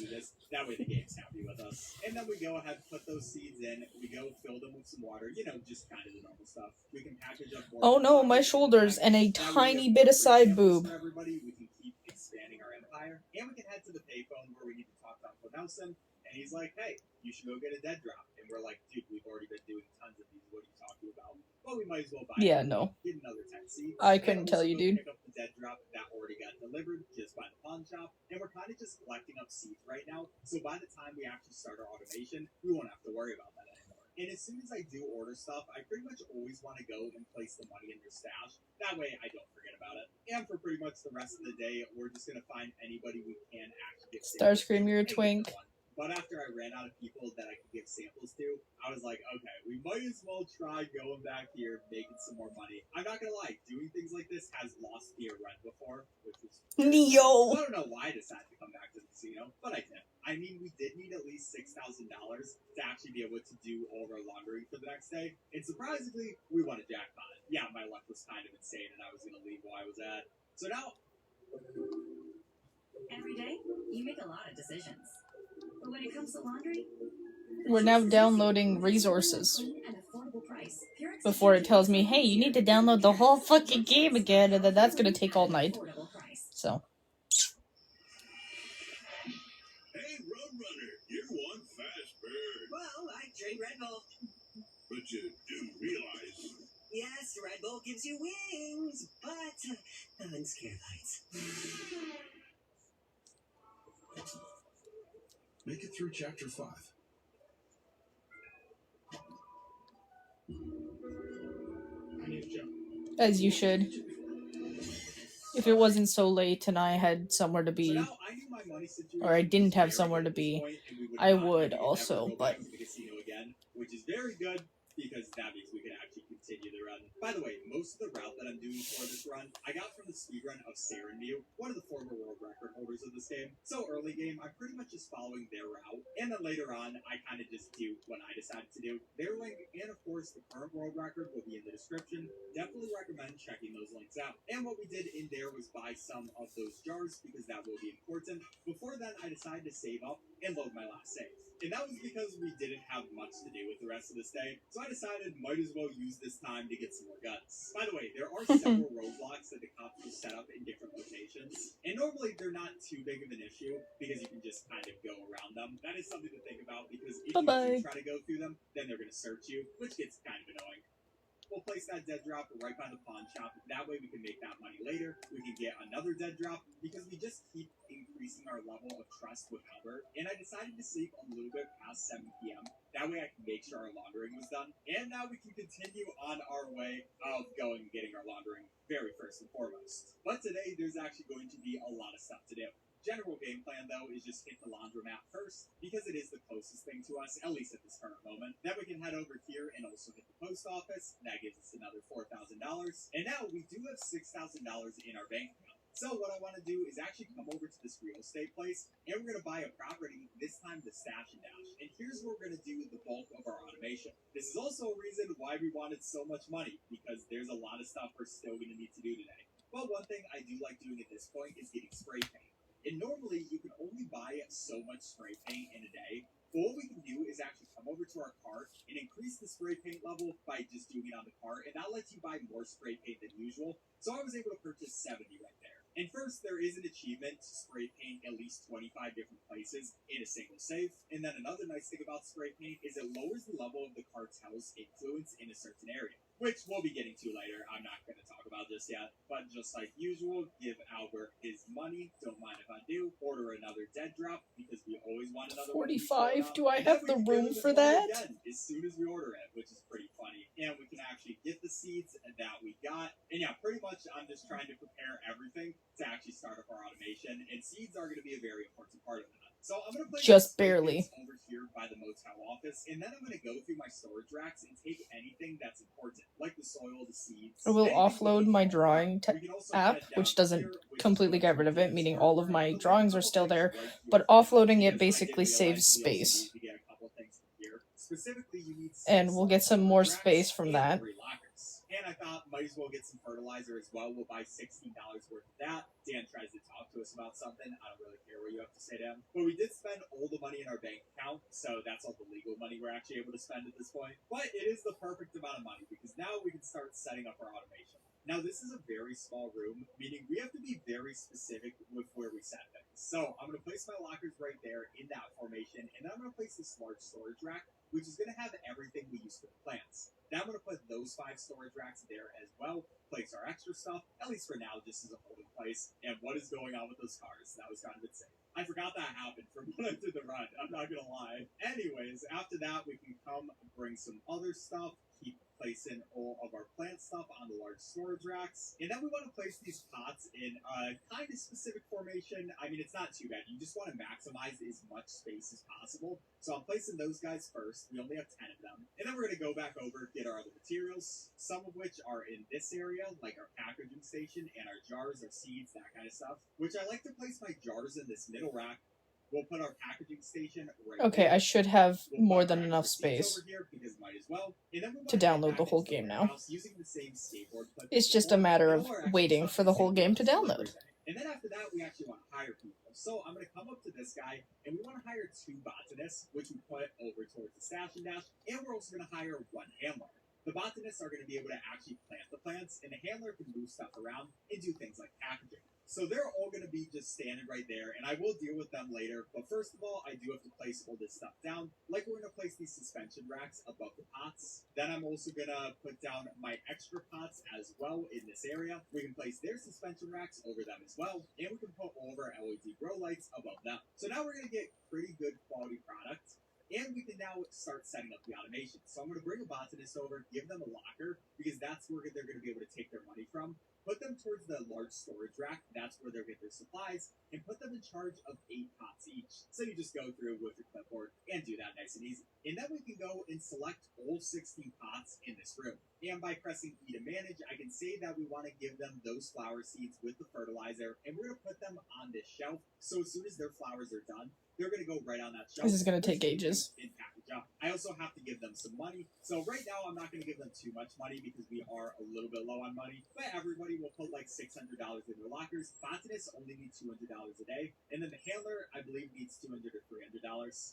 That way the game's happy with us. And then we go ahead, put those seeds in, we go fill them with some water, you know, just kind of the normal stuff. We can package up more. Oh no, my shoulders and a tiny bit of side boob. For everybody, we can keep expanding our empire. And we can head to the payphone where we need to talk to Uncle Nelson. And he's like, hey, you should go get a dead drop. And we're like, dude, we've already been doing tons of these. What are you talking about? Well, we might as well buy Yeah, it. no. Get another 10 seeds. I couldn't tell you, dude. Pick up the dead drop that already got delivered just by the pawn shop. And we're kind of just collecting up seeds right now. So by the time we actually start our automation, we won't have to worry about that anymore. And as soon as I do order stuff, I pretty much always want to go and place the money in your stash. That way I don't forget about it. And for pretty much the rest of the day, we're just going to find anybody we can actually get Starscream, you're a twink. But after I ran out of people that I could give samples to, I was like, okay, we might as well try going back here, making some more money. I'm not gonna lie, doing things like this has lost me a rent before, which was... Neo! I don't know why I decided to come back to the casino, but I did. I mean, we did need at least $6,000 to actually be able to do all of our laundering for the next day. And surprisingly, we won a jackpot. Yeah, my luck was kind of insane, and I was gonna leave where I was at. So now... Every day, you make a lot of decisions. But when it comes to laundry, We're now downloading resources. Before it tells me, hey, you need to download the whole fucking game again, and then that's gonna take all night. So. Hey, Roadrunner, you're one fast bird. Well, I trained Red Bull. But you do realize... Yes, Red Bull gives you wings, but unscare lights. Make it through chapter 5. I need a job. As you should. If it wasn't so late and I had somewhere to be, or I didn't have somewhere to be, I would also, but... Which is very good, because that means we can actually continue the run. By the way, most of the route that I'm doing for this run, I got from the speedrun of Sarenview, one of the former world record holders of this game. So early game, I'm pretty much just following their route, and then later on, I kind of just do what I decided to do. Their link, and of course, the current world record will be in the description. Definitely recommend checking those links out. And what we did in there was buy some of those jars, because that will be important. Before then, I decided to save up and load my last save. And that was because we didn't have much to do with the rest of this day, so I decided might as well use this time to get some more guns. By the way, there are several roadblocks that the cops will set up in different locations, and normally they're not too big of an issue because you can just kind of go around them. That is something to think about because if you do try to go through them, then they're going to search you, which gets kind of annoying. We'll place that dead drop right by the pawn shop. That way we can make that money later. We can get another dead drop because we just keep increasing our level of trust with Albert. And I decided to sleep a little bit past 7 p.m. That way I can make sure our laundering was done. And now we can continue on our way of going and getting our laundering very first and foremost. But today there's actually going to be a lot of stuff to do. General game plan, though, is just hit the laundromat first, because it is the closest thing to us, at least at this current moment. Then we can head over here and also hit the post office. That gives us another $4,000. And now we do have $6,000 in our bank account. So what I want to do is actually come over to this real estate place, and we're going to buy a property, this time the Stash and Dash. And here's where we're going to do the bulk of our automation. This is also a reason why we wanted so much money, because there's a lot of stuff we're still going to need to do today. Well, one thing I do like doing at this point is getting spray paint. And normally, you can only buy so much spray paint in a day. But what we can do is actually come over to our cart and increase the spray paint level by just doing it on the cart, and that lets you buy more spray paint than usual. So I was able to purchase 70 right there. And first, there is an achievement to spray paint at least 25 different places in a single save. And then another nice thing about spray paint is it lowers the level of the cartel's influence in a certain area, which we'll be getting to later. I'm not going to talk about just yet. But just like usual, give Albert his money. Don't mind if I do. Order another dead drop because we always want another 45? Do I have the room for that? Again, as soon as we order it, which is pretty funny. And we can actually get the seeds that we got. And yeah, pretty much I'm just trying to prepare everything to actually start up our automation, and seeds are going to be a very important part of that. So I'm going to place Just barely. over here by the motel office, and then I'm going to go through my storage racks and take anything that's important, like the soil, the seeds. I will anything offload my drawing app, which doesn't completely get rid of it, meaning all of my drawings are still there, but offloading it basically saves space. Specifically, you need And we'll get some more space from that. And I thought might as well get some fertilizer as well. We'll buy $16 worth of that. Dan tries to talk to us about something. I don't really care what you have to say to him. But we did spend all the money in our bank account, so that's all the legal money we're actually able to spend at this point. But it is the perfect amount of money because now we can start setting up our automation. Now, this is a very small room, meaning we have to be very specific with where we set things. So I'm going to place my lockers right there in that formation, and then I'm going to place this large storage rack, which is going to have everything we use for the plants. Now I'm going to put those 5 storage racks there as well, place our extra stuff, at least for now, just as a holding place. And what is going on with those cars? That was kind of insane. I forgot that happened from when I did the run, I'm not going to lie. Anyways, after that, we can come bring some other stuff, keep placing all of our plant stuff on the large storage racks. And then we want to place these pots in a kind of specific formation. I mean, it's not too bad. You just want to maximize as much space as possible. So I'm placing those guys first. We only have 10 of them. And then we're going to go back over, get our other materials, some of which are in this area, like our packaging station and our jars, our seeds, that kind of stuff, which I like to place my jars in this middle rack. We'll put our packaging station right Okay, there. I should have We'll more put than our enough extra seeds space over here because might as well. And then we to wanna head download back the whole into game the now. warehouse using the same skateboard clip It's just a before, matter and of all our extra waiting stuff for the is whole in game to this download. everything. And then after that, we actually want to hire people. So I'm going to come up to this guy, and we want to hire 2 botanists, which we put over towards the stash and dash, and we're also going to hire 1 handler. The botanists are going to be able to actually plant the plants, and the handler can move stuff around and do things like packaging. So they're all going to be just standing right there, and I will deal with them later. But first of all, I do have to place all this stuff down. Like we're going to place these suspension racks above the pots. Then I'm also going to put down my extra pots as well in this area. We can place their suspension racks over them as well, and we can put all of our LED grow lights above them. So now we're going to get pretty good quality product. And we can now start setting up the automation. So I'm going to bring a botanist over, give them a locker, because that's where they're going to be able to take their money from. Put them towards the large storage rack, that's where they'll get their supplies, and put them in charge of 8 pots each. So you just go through with your clipboard and do that nice and easy. And then we can go and select all 16 pots in this room. And by pressing E to manage, I can say that we want to give them those flower seeds with the fertilizer, and we're going to put them on this shelf. So as soon as their flowers are done, they're going to go right on that shelf. This is going to take ages. And package up. I also have to give them some money. So right now, I'm not going to give them too much money because we are a little bit low on money. But everybody will put like $600 in their lockers. Botanists only need $200 a day. And then the handler, I believe, needs $200 or $300.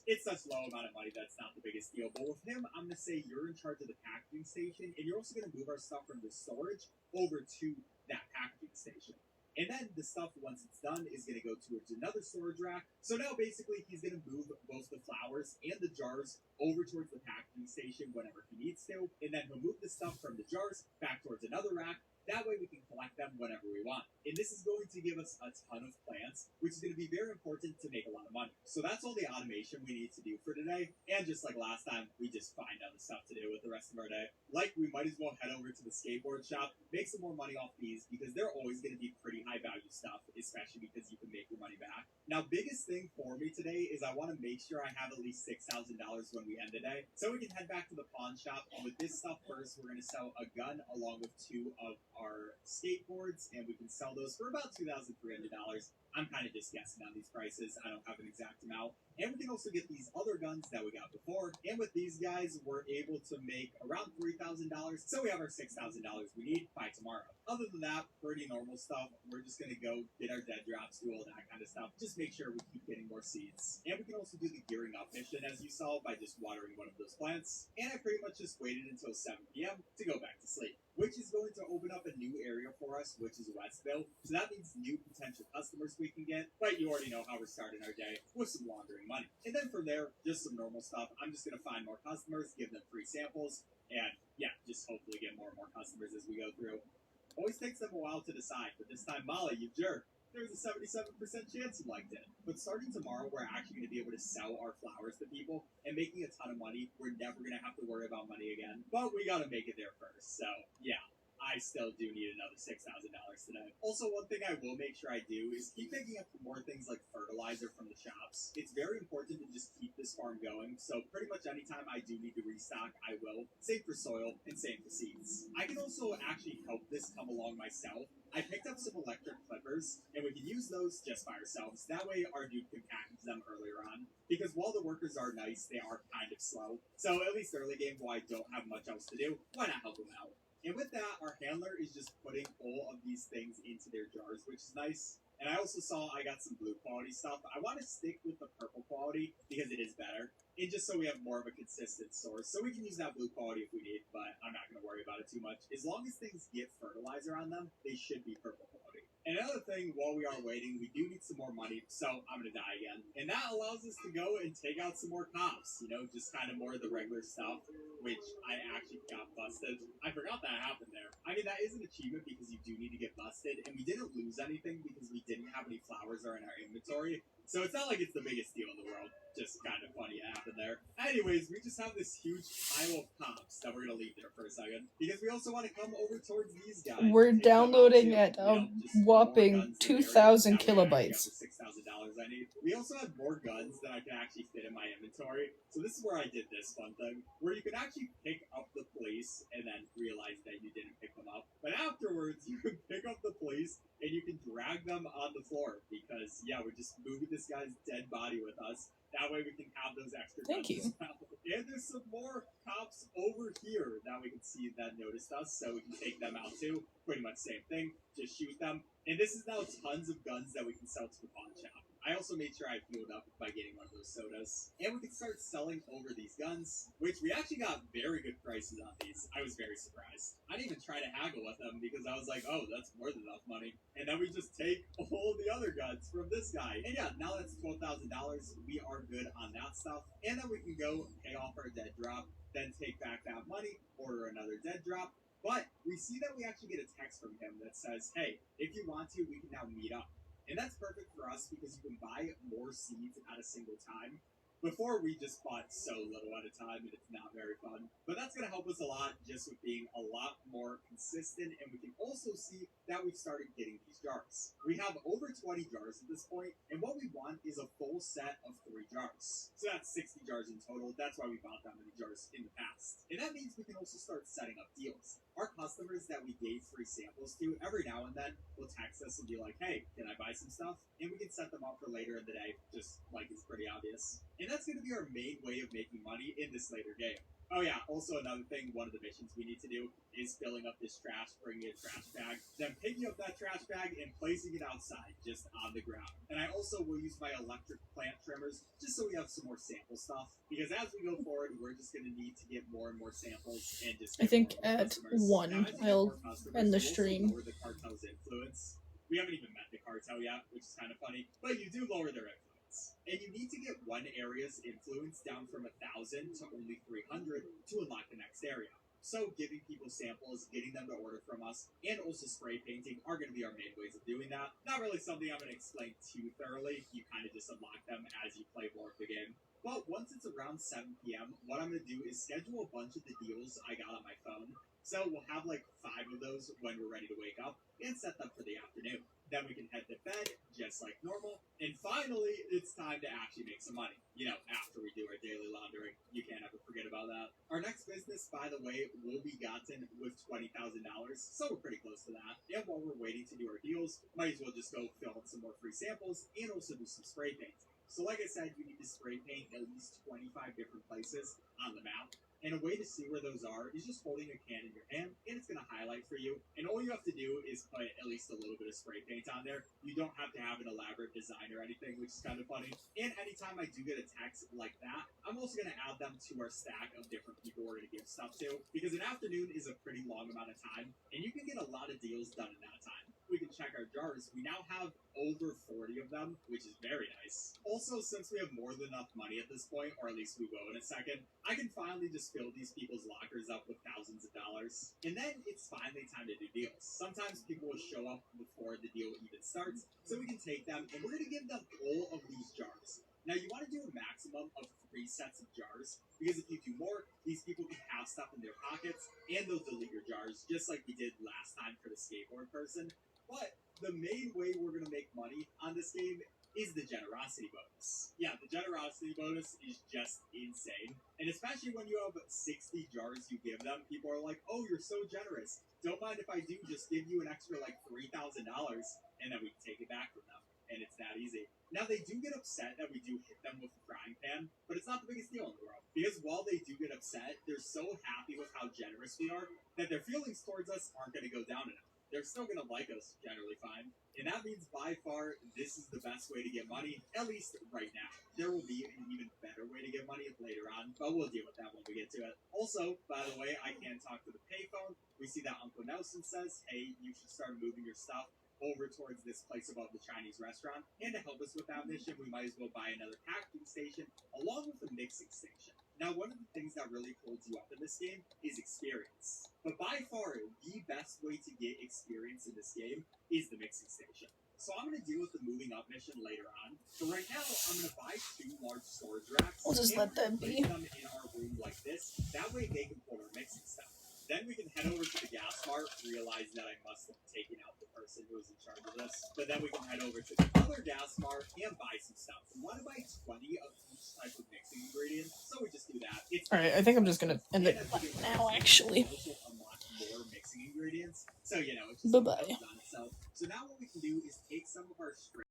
It's such low amount of money that's not the biggest deal. But with him, I'm going to say you're in charge of the packaging station. And you're also going to move our stuff from the storage over to that packaging station. And then the stuff, once it's done, is going to go towards another storage rack. So now basically he's going to move both the flowers and the jars over towards the packaging station whenever he needs to. And then he'll move the stuff from the jars back towards another rack. That way we can collect them whenever we want. And this is going to give us a ton of plants, which is going to be very important to make a lot of money. So that's all the automation we need to do for today. And just like last time, we just find other stuff to do with the rest of our day. Like, we might as well head over to the skateboard shop, make some more money off these, because they're always going to be pretty high value stuff, especially because you can make your money back. Now, biggest thing for me today is I want to make sure I have at least $6,000 when we end the day, so we can head back to the pawn shop. And with this stuff first, we're going to sell a gun along with 2 of our skateboards, and we can sell those for about $2,300. I'm kind of just guessing on these prices. I don't have an exact amount. And we can also get these other guns that we got before. And with these guys, we're able to make around $3,000. So we have our $6,000 we need by tomorrow. Other than that, pretty normal stuff. We're just going to go get our dead drops, do all that kind of stuff. Just make sure we keep getting more seeds. And we can also do the gearing up mission, as you saw, by just watering one of those plants. And I pretty much just waited until 7 p.m. to go back to sleep, which is going to open up a new area for us, which is Westville. So that means new potential customers we can get. But you already know how we're starting our day with some laundering money. And then from there, just some normal stuff. I'm just going to find more customers, give them free samples, and yeah, just hopefully get more and more customers as we go through. Always takes them a while to decide, but this time, Molly, you jerk. There's a 77% chance you liked it. But starting tomorrow, we're actually going to be able to sell our flowers to people and making a ton of money. We're never going to have to worry about money again. But we got to make it there first. So, yeah. I still do need another $6,000 today. Also, one thing I will make sure I do is keep picking up more things like fertilizer from the shops. It's very important to just keep this farm going, so pretty much anytime I do need to restock, I will. Same for soil, and same for seeds. I can also actually help this come along myself. I picked up some electric clippers, and we can use those just by ourselves. That way our dude can package them earlier on. Because while the workers are nice, they are kind of slow. So at least early game, while I don't have much else to do, why not help them out? And with that, our handler is just putting all of these things into their jars, which is nice. And I also saw I got some blue quality stuff. I want to stick with the purple quality because it is better. And just so we have more of a consistent source. So we can use that blue quality if we need, but I'm not going to worry about it too much. As long as things get fertilizer on them, they should be purple quality. And another thing, while we are waiting, we do need some more money, so I'm going to die again. And that allows us to go and take out some more cops, you know, just kind of more of the regular stuff, which I actually got busted. I forgot that happened there. I mean, that is an achievement because you do need to get busted, and we didn't lose anything because we didn't have any flowers or in our inventory. So it's not like it's the biggest deal in the world. Just kind of funny it happened there. Anyways, we just have this huge pile of cops that we're going to leave there for a second. Because we also want to come over towards these guys. We're and take them out downloading too. at You know, a just more whopping guns in the area. 2,000 That way I actually kilobytes. have the $6,000 I need. We also have more guns than I can actually fit in my inventory. So this is where I did this fun thing. Where you can actually pick up the police and then realize that you didn't pick them up. But afterwards, you can pick up the police and you can drag them on the floor. Because, yeah, we're just moving this guy's dead body with us. That way we can have those extra Thank guns you. as well. And there's some more cops over here that we can see that noticed us, so we can take them out too. Pretty much same thing, just shoot them. And this is now tons of guns that we can sell to the pawn shop. I also made sure I healed up by getting one of those sodas. And we can start selling over these guns, which we actually got very good prices on these. I was very surprised. I didn't even try to haggle with them because I was like, oh, that's more than enough money. And then we just take all the other guns from this guy. And yeah, now that's $12,000. We are good on that stuff. And then we can go pay off our dead drop, then take back that money, order another dead drop. But we see that we actually get a text from him that says, hey, if you want to, we can now meet up. And that's perfect for us because you can buy more seeds at a single time. Before, we just bought so little at a time, and it's not very fun. But that's going to help us a lot just with being a lot more consistent, and we can also see that we've started getting these jars. We have over 20 jars at this point, and what we want is a full set of 3 jars. So that's 60 jars in total. That's why we bought that many jars in the past. And that means we can also start setting up deals. Our customers that we gave free samples to, every now and then, will text us and be like, hey, can I buy some stuff? And we can set them up for later in the day, just like it's pretty obvious. And that's going to be our main way of making money in this later game. Oh yeah, also another thing, one of the missions we need to do is filling up this trash, bringing a trash bag, then picking up that trash bag and placing it outside, just on the ground. And I also will use my electric plant trimmers, just so we have some more sample stuff. Because as we go forward, we're just going to need to get more and more samples and just I get think more and more at customers. 1 Now, as we get I'll more customers, end the we'll also stream. lower the cartel's influence. We haven't even met the cartel yet, which is kind of funny, but you do lower their influence. And you need to get one area's influence down from 1,000 to only 300 to unlock the next area. So giving people samples, getting them to order from us, and also spray painting are going to be our main ways of doing that. Not really something I'm going to explain too thoroughly. You kind of just unlock them as you play more of the game. But once it's around 7 p.m., what I'm going to do is schedule a bunch of the deals I got on my phone. So we'll have like 5 of those when we're ready to wake up and set them for the afternoon. Then we can head to bed, just like normal. And finally, it's time to actually make some money. You know, after we do our daily laundering. You can't ever forget about that. Our next business, by the way, will be gotten with $20,000, so we're pretty close to that. And while we're waiting to do our deals, might as well just go fill in some more free samples and also do some spray paint. So like I said, you need to spray paint at least 25 different places on the map. And a way to see where those are is just holding a can in your hand, and it's going to highlight for you. And all you have to do is put at least a little bit of spray paint on there. You don't have to have an elaborate design or anything, which is kind of funny. And anytime I do get a text like that, I'm also going to add them to our stack of different people we're going to give stuff to, because an afternoon is a pretty long amount of time, and you can get a lot of deals done in that time. We can check our jars. We now have over 40 of them, which is very nice. Also, since we have more than enough money at this point, or at least we will in a second, I can finally just fill these people's lockers up with thousands of dollars. And then it's finally time to do deals. Sometimes people will show up before the deal even starts, so we can take them, and we're going to give them all of these jars. Now, you want to do a maximum of 3 sets of jars, because if you do more, these people can have stuff in their pockets, and they'll delete your jars, just like we did last time for the skateboard person. But the main way we're going to make money on this game is the generosity bonus. Yeah, the generosity bonus is just insane. And especially when you have 60 jars you give them, people are like, oh, you're so generous. Don't mind if I do just give you an extra like $3,000, and then we can take it back from them. And it's that easy. Now, they do get upset that we do hit them with a frying pan, but it's not the biggest deal in the world. Because while they do get upset, they're so happy with how generous we are that their feelings towards us aren't going to go down enough. They're still going to like us generally fine. And that means by far, this is the best way to get money, at least right now. There will be an even better way to get money later on, but we'll deal with that when we get to it. Also, by the way, I can talk to the payphone. We see that Uncle Nelson says, hey, you should start moving your stuff over towards this place above the Chinese restaurant. And to help us with that mission, we might as well buy another packaging station along with a mixing station. Now, one of the things that really holds you up in this game is experience. But by far, the best way to get experience in this game is the mixing station. So I'm going to deal with the moving up mission later on. But right now, I'm going to buy 2 large storage racks. We'll just let them be. Place them in our room like this. That way they can pull our mixing stuff. Then we can head over to the gas mart, realize that I must have taken out the person who was in charge of this. But then we can head over to the other gas mart and buy some stuff. We want to buy 20 of each type of mixing ingredient, so we just do that. Alright, I think I'm just gonna end it now, actually. Unlock more mixing ingredients, so you know, it just Bye-bye. builds on itself. So now what we can do is take some of our straight